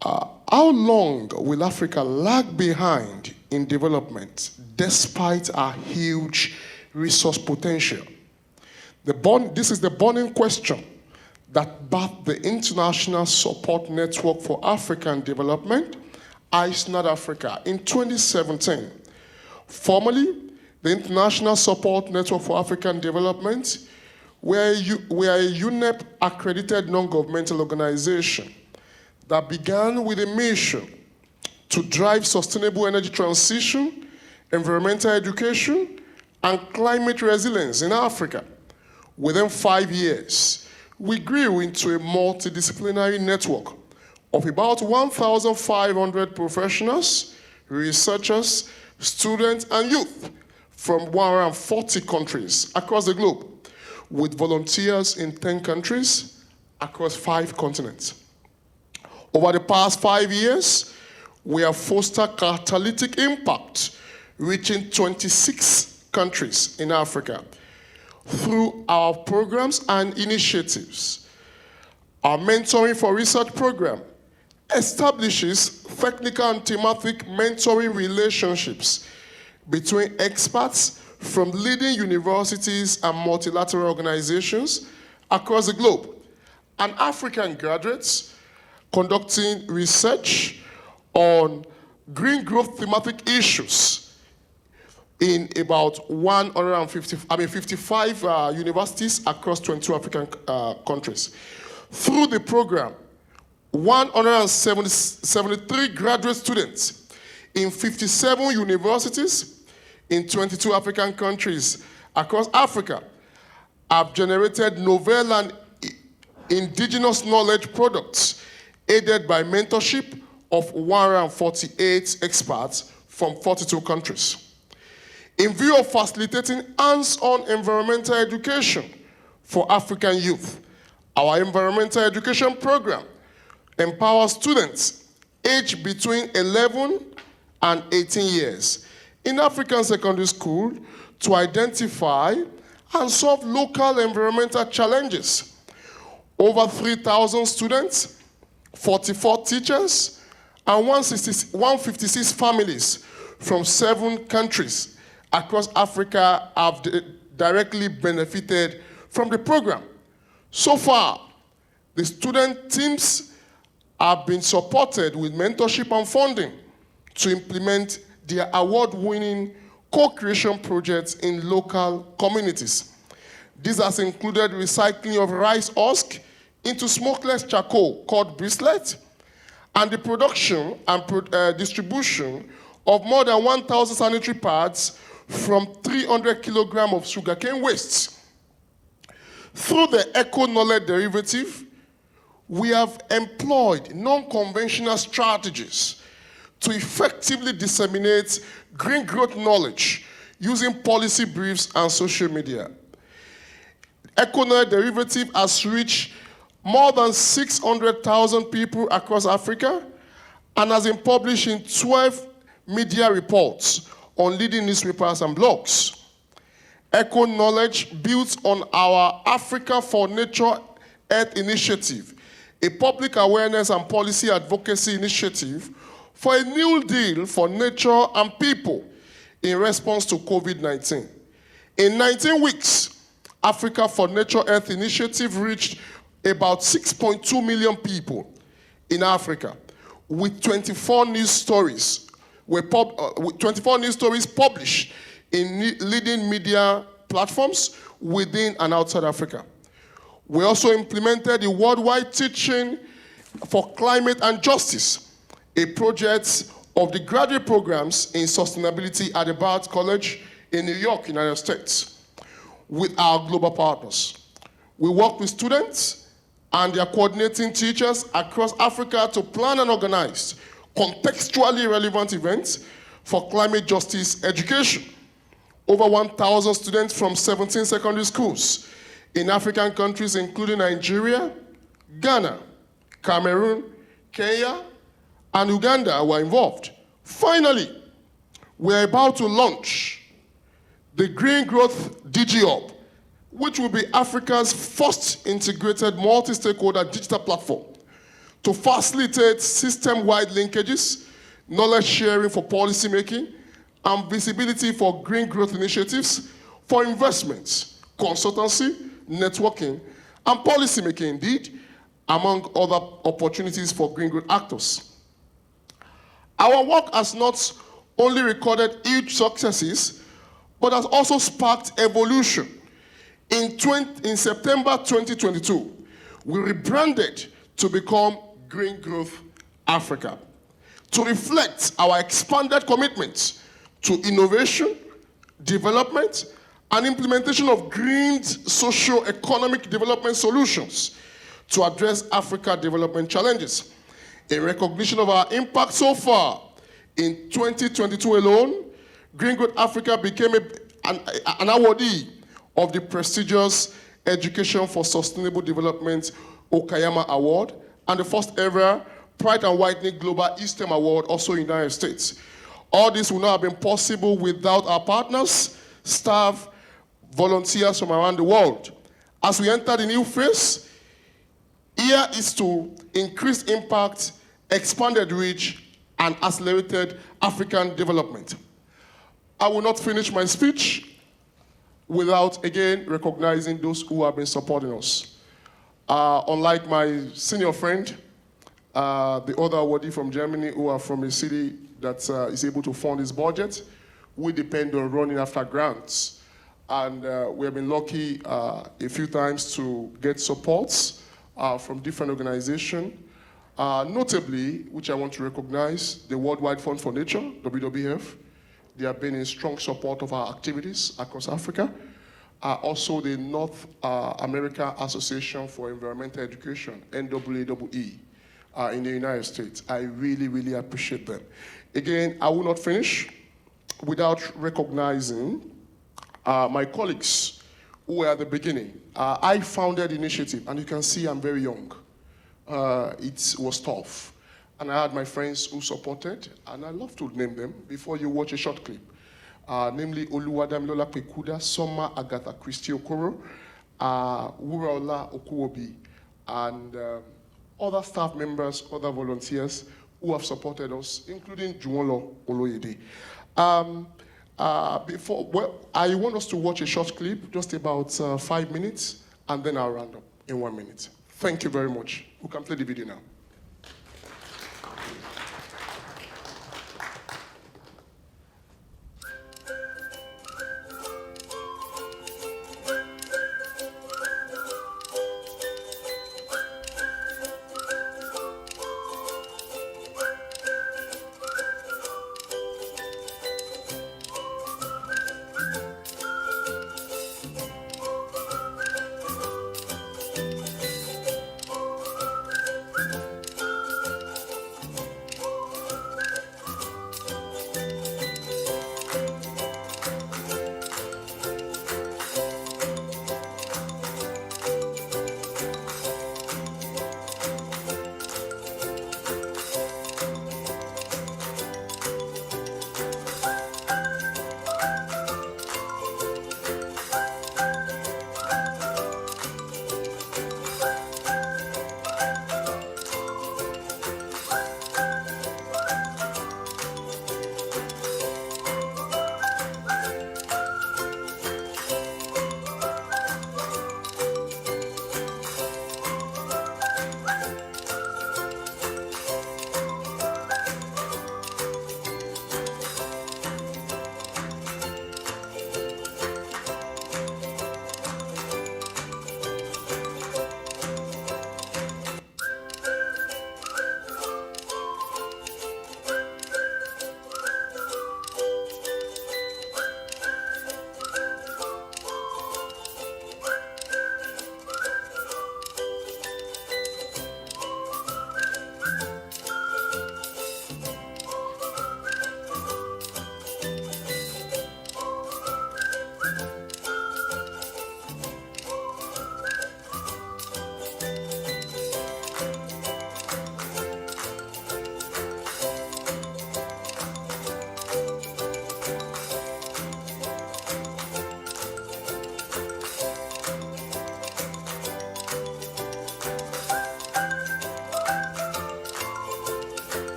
[SPEAKER 6] How long will Africa lag behind in development despite our huge resource potential? This is the burning question that birthed the International Support Network for African Development, ISNAD Africa, in 2017. Formerly, the International Support Network for African Development, we are a UNEP-accredited non-governmental organization that began with a mission to drive sustainable energy transition, environmental education, and climate resilience in Africa. Within 5 years, we grew into a multidisciplinary network of about 1,500 professionals, researchers, students, and youth from 140 countries across the globe, with volunteers in 10 countries across 5 continents. Over the past 5 years, we have fostered catalytic impact, reaching 26 countries in Africa through our programs and initiatives. Our Mentoring for Research program establishes technical and thematic mentoring relationships between experts from leading universities and multilateral organizations across the globe, and African graduates conducting research on green growth thematic issues in about 55 universities across 22 African countries. Through the program, 173 graduate students in 57 universities in 22 African countries across Africa have generated novel and indigenous knowledge products aided by mentorship of 148 experts from 42 countries. In view of facilitating hands-on environmental education for African youth, our environmental education program empowers students aged between 11 and 18 years in African secondary school to identify and solve local environmental challenges. Over 3,000 students, 44 teachers, and 156 families from 7 countries across Africa have directly benefited from the program. So far, the student teams have been supported with mentorship and funding to implement their award-winning co-creation projects in local communities. This has included recycling of rice husk into smokeless charcoal called brisket, and the production and distribution of more than 1,000 sanitary pads from 300 kilograms of sugarcane waste. Through the eco-knowledge derivative, we have employed non-conventional strategies to effectively disseminate green growth knowledge using policy briefs and social media. Eco-knowledge derivative has reached more than 600,000 people across Africa and has been published in 12 media reports on leading newspapers and blogs. Eco-knowledge builds on our Africa for Nature Earth initiative, a public awareness and policy advocacy initiative for a new deal for nature and people in response to COVID-19. In 19 weeks, Africa for Nature Earth initiative reached about 6.2 million people in Africa, with 24 news stories published in leading media platforms within and outside Africa. We also implemented the worldwide teaching for climate and justice, a project of the graduate programs in sustainability at the Barnes College in New York, United States, with our global partners. We work with students and their coordinating teachers across Africa to plan and organize contextually relevant events for climate justice education. Over 1,000 students from 17 secondary schools in African countries, including Nigeria, Ghana, Cameroon, Kenya, and Uganda were involved. Finally, we're about to launch the Green Growth DigiHub, which will be Africa's first integrated multi-stakeholder digital platform to facilitate system-wide linkages, knowledge sharing for policymaking, and visibility for green growth initiatives for investments, consultancy, networking, and policymaking, indeed, among other opportunities for green growth actors. Our work has not only recorded huge successes, but has also sparked evolution. In September 2022, we rebranded to become Green Growth Africa to reflect our expanded commitment to innovation, development, and implementation of green socio-economic development solutions to address Africa development challenges. In recognition of our impact so far, in 2022 alone, Green Growth Africa became an awardee of the prestigious Education for Sustainable Development Okayama Award and the first ever Pride and Whitening Global Eastern Award, also in the United States. All this would not have been possible without our partners, staff, volunteers from around the world. As we enter the new phase, here is to increase impact, expanded reach, and accelerated African development. I will not finish my speech without, again, recognizing those who have been supporting us. Unlike my senior friend, the other awardee from Germany, who are from a city that is able to fund his budget, we depend on running after grants. And we have been lucky a few times to get supports from different organizations. Notably, which I want to recognize, the Worldwide Fund for Nature, WWF. They have been in strong support of our activities across Africa. Also, the North America Association for Environmental Education, NAAE, in the United States. I really, really appreciate them. Again, I will not finish without recognizing my colleagues who were at the beginning. I founded the initiative, and you can see I'm very young. It was tough. And I had my friends who supported, and I love to name them before you watch a short clip. Namely Oluwadamilola Pekuda, Soma Agatha Christie Okoro, Wuraola Okuwobi, and other staff members, other volunteers who have supported us, including Juwonlo Oloyede. I want us to watch a short clip, just about 5 minutes, and then I'll round up in 1 minute. Thank you very much. We can play the video now.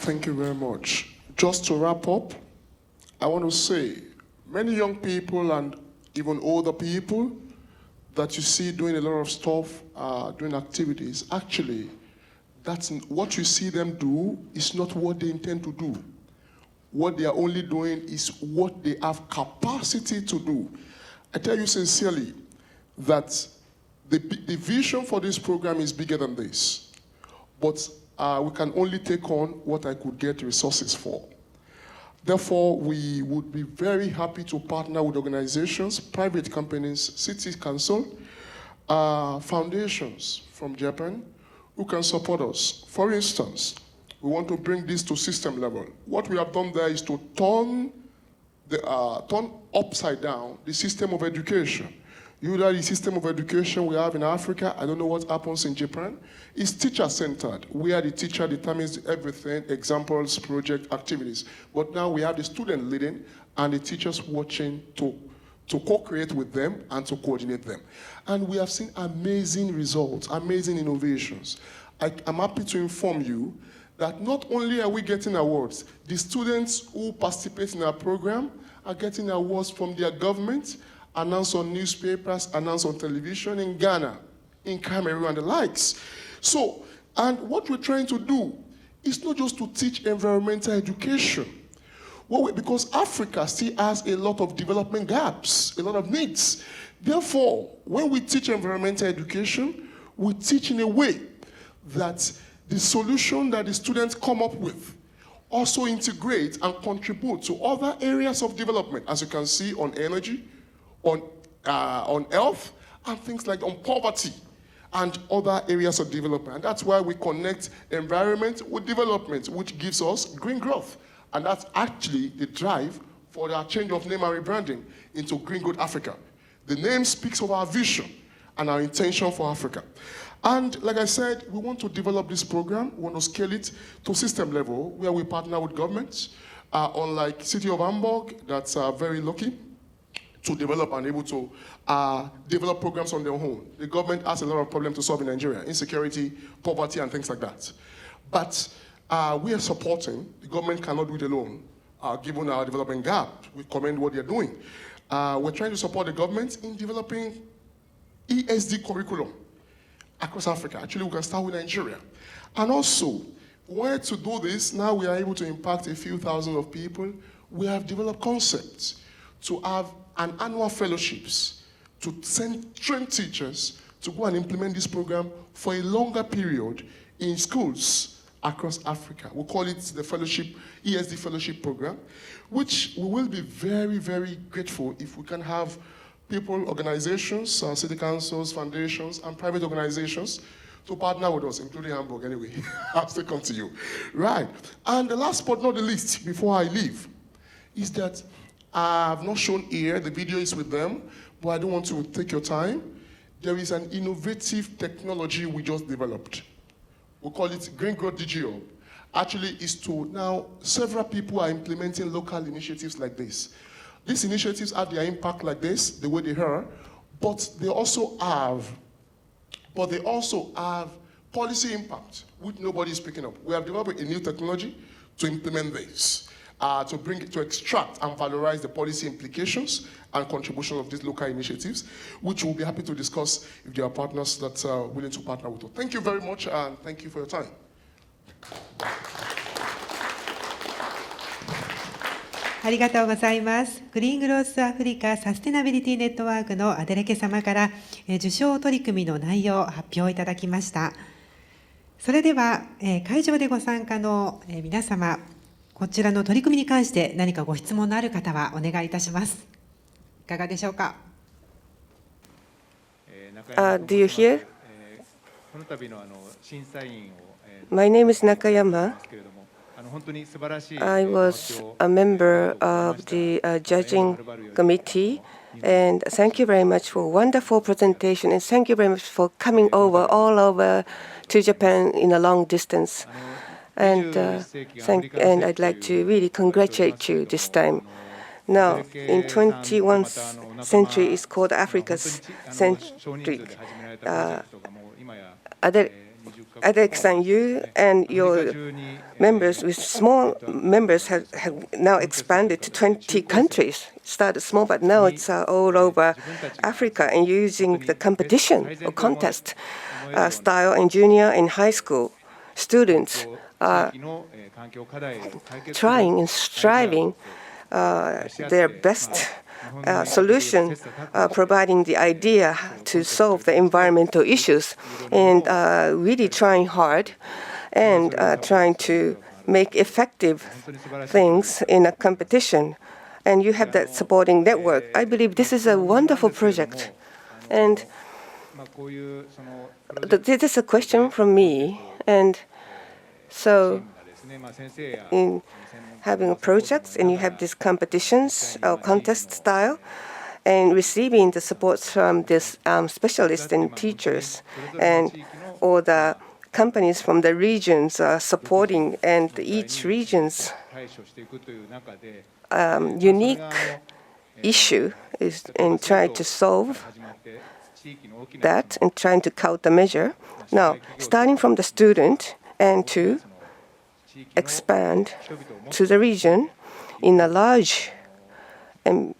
[SPEAKER 6] Thank you very much. Just to wrap up, I want to say many young people and even older people that you see doing a lot of stuff, doing activities, actually, that's what you see them do is not what they intend to do. What they are only doing is what they have capacity to do. I tell you sincerely that the vision for this program is bigger than this, but we can only take on what I could get resources for. Therefore, we would be very happy to partner with organizations, private companies, city council, foundations from Japan who can support us. For instance, we want to bring this to system level. What we have done there is to turn upside down the system of education. Usually the system of education we have in Africa, I don't know what happens in Japan, is teacher-centered, where the teacher determines everything, examples, project, activities. But now we have the student leading and the teachers watching to co-create with them and to coordinate them. And we have seen amazing results, amazing innovations. I'm happy to inform you that not only are we getting awards, the students who participate in our program are getting awards from their government, announced on newspapers, announced on television in Ghana, in Cameroon, and the likes. So, and what we're trying to do is not just to teach environmental education, because Africa still has a lot of development gaps, a lot of needs. Therefore, when we teach environmental education, we teach in a way that the solution that the students come up with also integrate and contribute to other areas of development, as you can see on energy, on health, and things like on poverty and other areas of development. And that's why we connect environment with development, which gives us green growth. And that's actually the drive for our change of name and rebranding into Green Good Africa. The name speaks of our vision and our intention for Africa. And like I said, we want to develop this program. We want to scale it to system level, where we partner with governments. Unlike City of Hamburg, that's very lucky to develop and able to develop programs on their own. The government has a lot of problems to solve in Nigeria, insecurity, poverty, and things like that. But we are supporting. The government cannot do it alone, given our development gap. We commend what they're doing. We're trying to support the government in developing ESD curriculum across Africa. Actually, we can start with Nigeria. And also, where to do this, now we are able to impact a few thousand of people. We have developed concepts to have an annual fellowships, to train teachers to go and implement this program for a longer period in schools across Africa. We call it the fellowship, ESD fellowship program, which we will be very, very grateful if we can have people, organizations, city councils, foundations, and private organizations to partner with us, including Hamburg anyway. I'll still come to you. Right. And the last but not the least, before I leave, is that I've not shown here, the video is with them, but I don't want to take your time. There is an innovative technology we just developed. We call it Green Growth DGO. Actually, is to now, several people are implementing local initiatives like this. These initiatives have their impact like this, the way they are, but they also have policy impact, which nobody is picking up. We have developed a new technology to implement this, to extract and valorize the policy implications and contribution of these local initiatives, which we'll be happy to discuss if there are partners that are willing to partner with us. Thank you very much, and thank you for your time.
[SPEAKER 1] ありがとうございます。グリーングロースアフリカサステナビリティネットワークのアデレケ様から受賞取り組みの内容を発表いただきました。それでは会場でご参加の皆様、こちらの取り組みに関して何かご質問のある方はお願いいたします。いかがでしょうか。
[SPEAKER 3] Do you hear? My name is Nakayama. I was a member of the judging committee, and thank you very much for a wonderful presentation, and thank you very much for coming all over to Japan in a long distance. And I'd like to really congratulate you this time. Now, in 21st century, it's called Africa's century. at the extent you and your members with small members have now expanded to 20 countries. It started small, but now it's all over Africa, and using the competition or contest style in junior and high school. Students are trying and striving their best solution, providing the idea to solve the environmental issues, and really trying hard and trying to make effective things in a competition. And you have that supporting network. I believe this is a wonderful project. And this is a question from me. And so in having projects and you have these competitions or contest style and receiving the support from this specialists and teachers and all the companies from the regions are supporting, and each region's unique issue is in trying to solve that and trying to countermeasure. Now, starting from the student and to expand to the region in a large and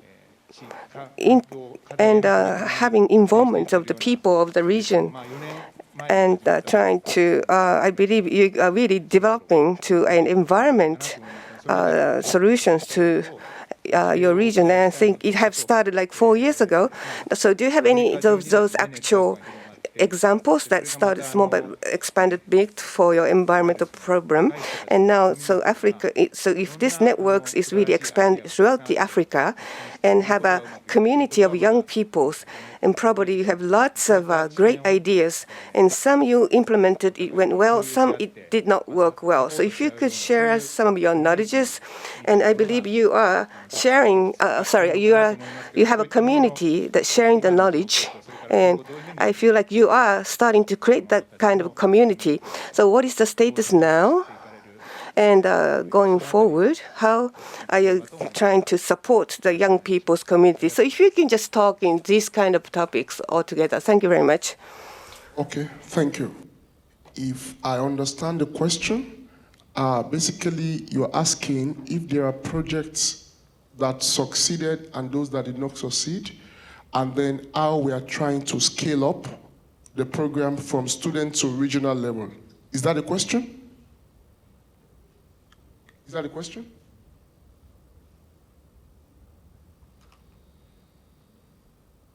[SPEAKER 3] having involvement of the people of the region, and trying to, I believe you are really developing to an environment solutions to your region. And I think it have started like 4 years ago. So do you have any of those actual examples that started small but expanded big for your environmental program? And now, so Africa, so if this networks is really expanded throughout the Africa and have a community of young peoples, and probably you have lots of great ideas, and some you implemented, it went well, some it did not work well. So if you could share us some of your knowledges, and I believe you are sharing, you have a community that's sharing the knowledge, and I feel like you are starting to create that kind of community. So what is the status now? And going forward, how are you trying to support the young people's community? So if you can just talk in these kind of topics altogether. Thank you very much.
[SPEAKER 6] Okay, thank you. If I understand the question, basically you're asking if there are projects that succeeded and those that did not succeed, and then how we are trying to scale up the program from student to regional level. Is that the question? Is that a question?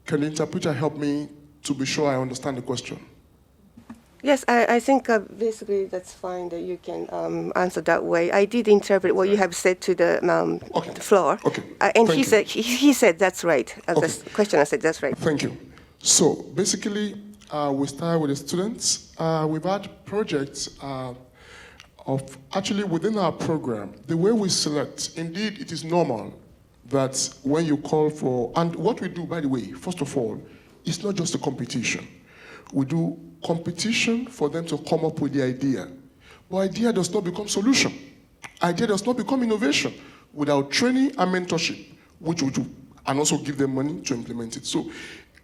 [SPEAKER 6] Can the interpreter help me to be sure I understand the question?
[SPEAKER 3] Yes, I think basically that's fine that you can answer that way. I did interpret what you have said to the floor.
[SPEAKER 6] Okay.
[SPEAKER 3] And he said that's right.
[SPEAKER 6] Okay.
[SPEAKER 3] The questioner said that's right.
[SPEAKER 6] Thank you. So basically, we start with the students. We've had projects actually within our program, the way we select, indeed it is normal that when you call for, and what we do, by the way, first of all, it's not just a competition. We do competition for them to come up with the idea. But idea does not become solution. Idea does not become innovation without training and mentorship, which we do, and also give them money to implement it. So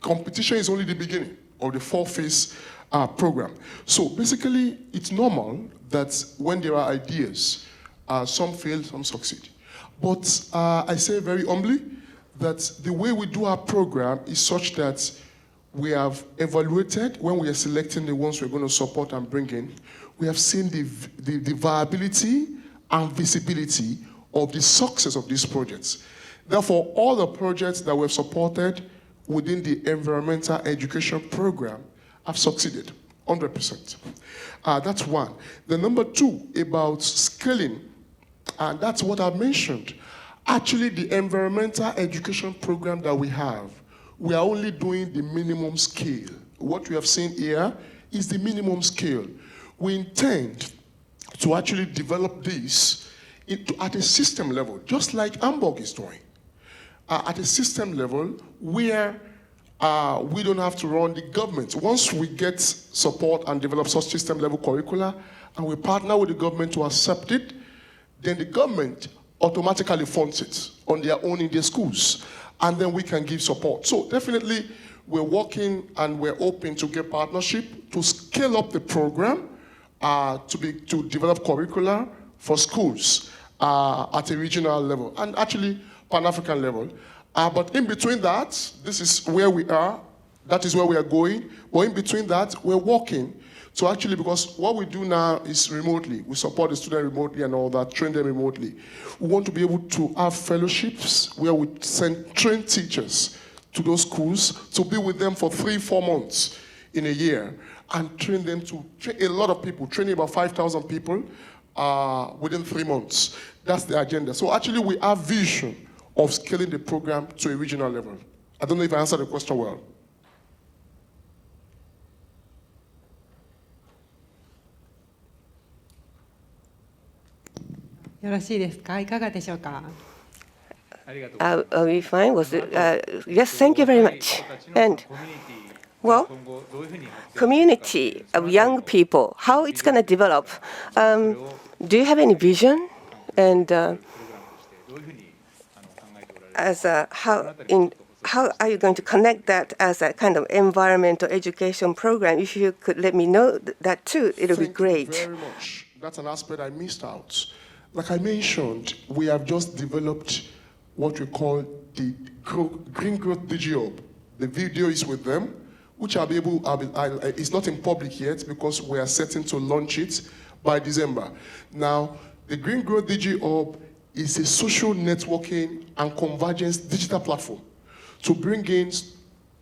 [SPEAKER 6] competition is only the beginning of the 4-phase program. So basically, it's normal that when there are ideas, some fail, some succeed. But I say very humbly that the way we do our program is such that we have evaluated when we are selecting the ones we're going to support and bring in. We have seen the viability and visibility of the success of these projects. Therefore, all the projects that we've supported within the environmental education program have succeeded, 100%. That's one. The number two, about scaling, and that's what I mentioned. Actually, the environmental education program that we have, we are only doing the minimum scale. What we have seen here is the minimum scale. We intend to actually develop this at a system level, just like Hamburg is doing. At a system level where we don't have to run the government. Once we get support and develop such system level curricula, and we partner with the government to accept it, then the government automatically funds it on their own in their schools. And then we can give support. So definitely we're working and we're open to get partnership to scale up the program to develop curricula for schools at a regional level and actually Pan-African level. But in between that, this is where we are. That is where we are going. But in between that, we're working. So actually, because what we do now is remotely. We support the student remotely and all that, train them remotely. We want to be able to have fellowships where we send trained teachers to those schools to be with them for 3-4 months in a year and train them to train a lot of people, training about 5,000 people within 3 months. That's the agenda. So actually, we have vision of scaling the program to a regional level. I don't know if I answered the question well.
[SPEAKER 1] よろしいですか。いかがでしょうか。
[SPEAKER 3] Are we fine? Yes, thank you very much. And, well, community of young people, how it's going to develop. Do you have any vision? And how are you going to connect that as a kind of environmental education program? If you could let me know that too, it would be great.
[SPEAKER 6] Thank you very much. That's an aspect I missed out. Like I mentioned, we have just developed what we call the Green Growth DigiHub. The video is with them, which I'll be able, it's not in public yet because we are setting to launch it by December. Now, the Green Growth DigiHub is a social networking and convergence digital platform to bring in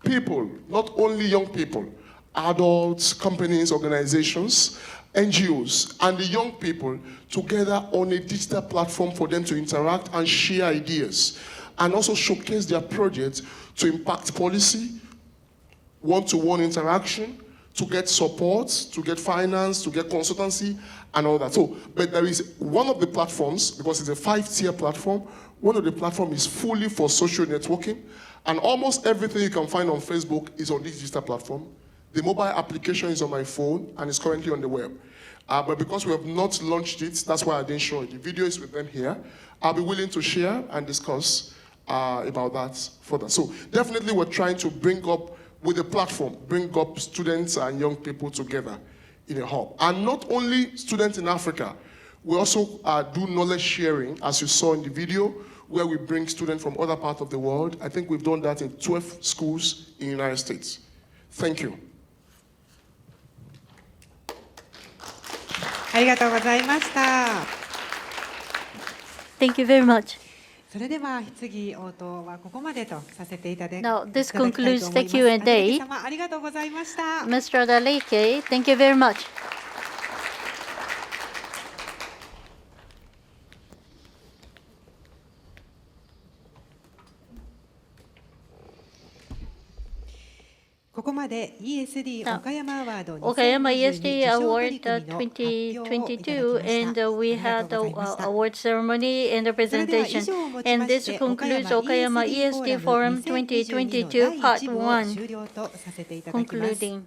[SPEAKER 6] people, not only young people, adults, companies, organizations, NGOs, and the young people together on a digital platform for them to interact and share ideas, and also showcase their projects to impact policy, one-to-one interaction, to get support, to get finance, to get consultancy, and all that. So, but there is one of the platforms, because it's a 5-tier platform, one of the platforms is fully for social networking, and almost everything you can find on Facebook is on this digital platform. The mobile application is on my phone, and it's currently on the web. But because we have not launched it, that's why I didn't show it. The video is with them here. I'll be willing to share and discuss about that further. So definitely we're trying to bring up, with the platform, bring up students and young people together in a hub. And not only students in Africa, we also do knowledge sharing, as you saw in the video, where we bring students from other parts of the world. I think we've done that in 12 schools in the United States. Thank you.
[SPEAKER 1] ありがとうございました。
[SPEAKER 2] Thank you very much.
[SPEAKER 1] それでは質疑応答はここまでとさせていただき
[SPEAKER 2] Now, this
[SPEAKER 1] いただきたいと思います。
[SPEAKER 2] concludes the Q&A.
[SPEAKER 1] アデレケ様ありがとうございました。
[SPEAKER 2] Mr. Adeleke, thank you very much.
[SPEAKER 1] ここまで ESD 岡山アワード
[SPEAKER 2] Okayama ESD
[SPEAKER 1] 2022
[SPEAKER 2] Award
[SPEAKER 1] 受賞取り組みの発表をいただきました。
[SPEAKER 2] 2022, and we had the award ceremony and the presentation. And this concludes Okayama ESD Forum 2022 Part 1, concluding.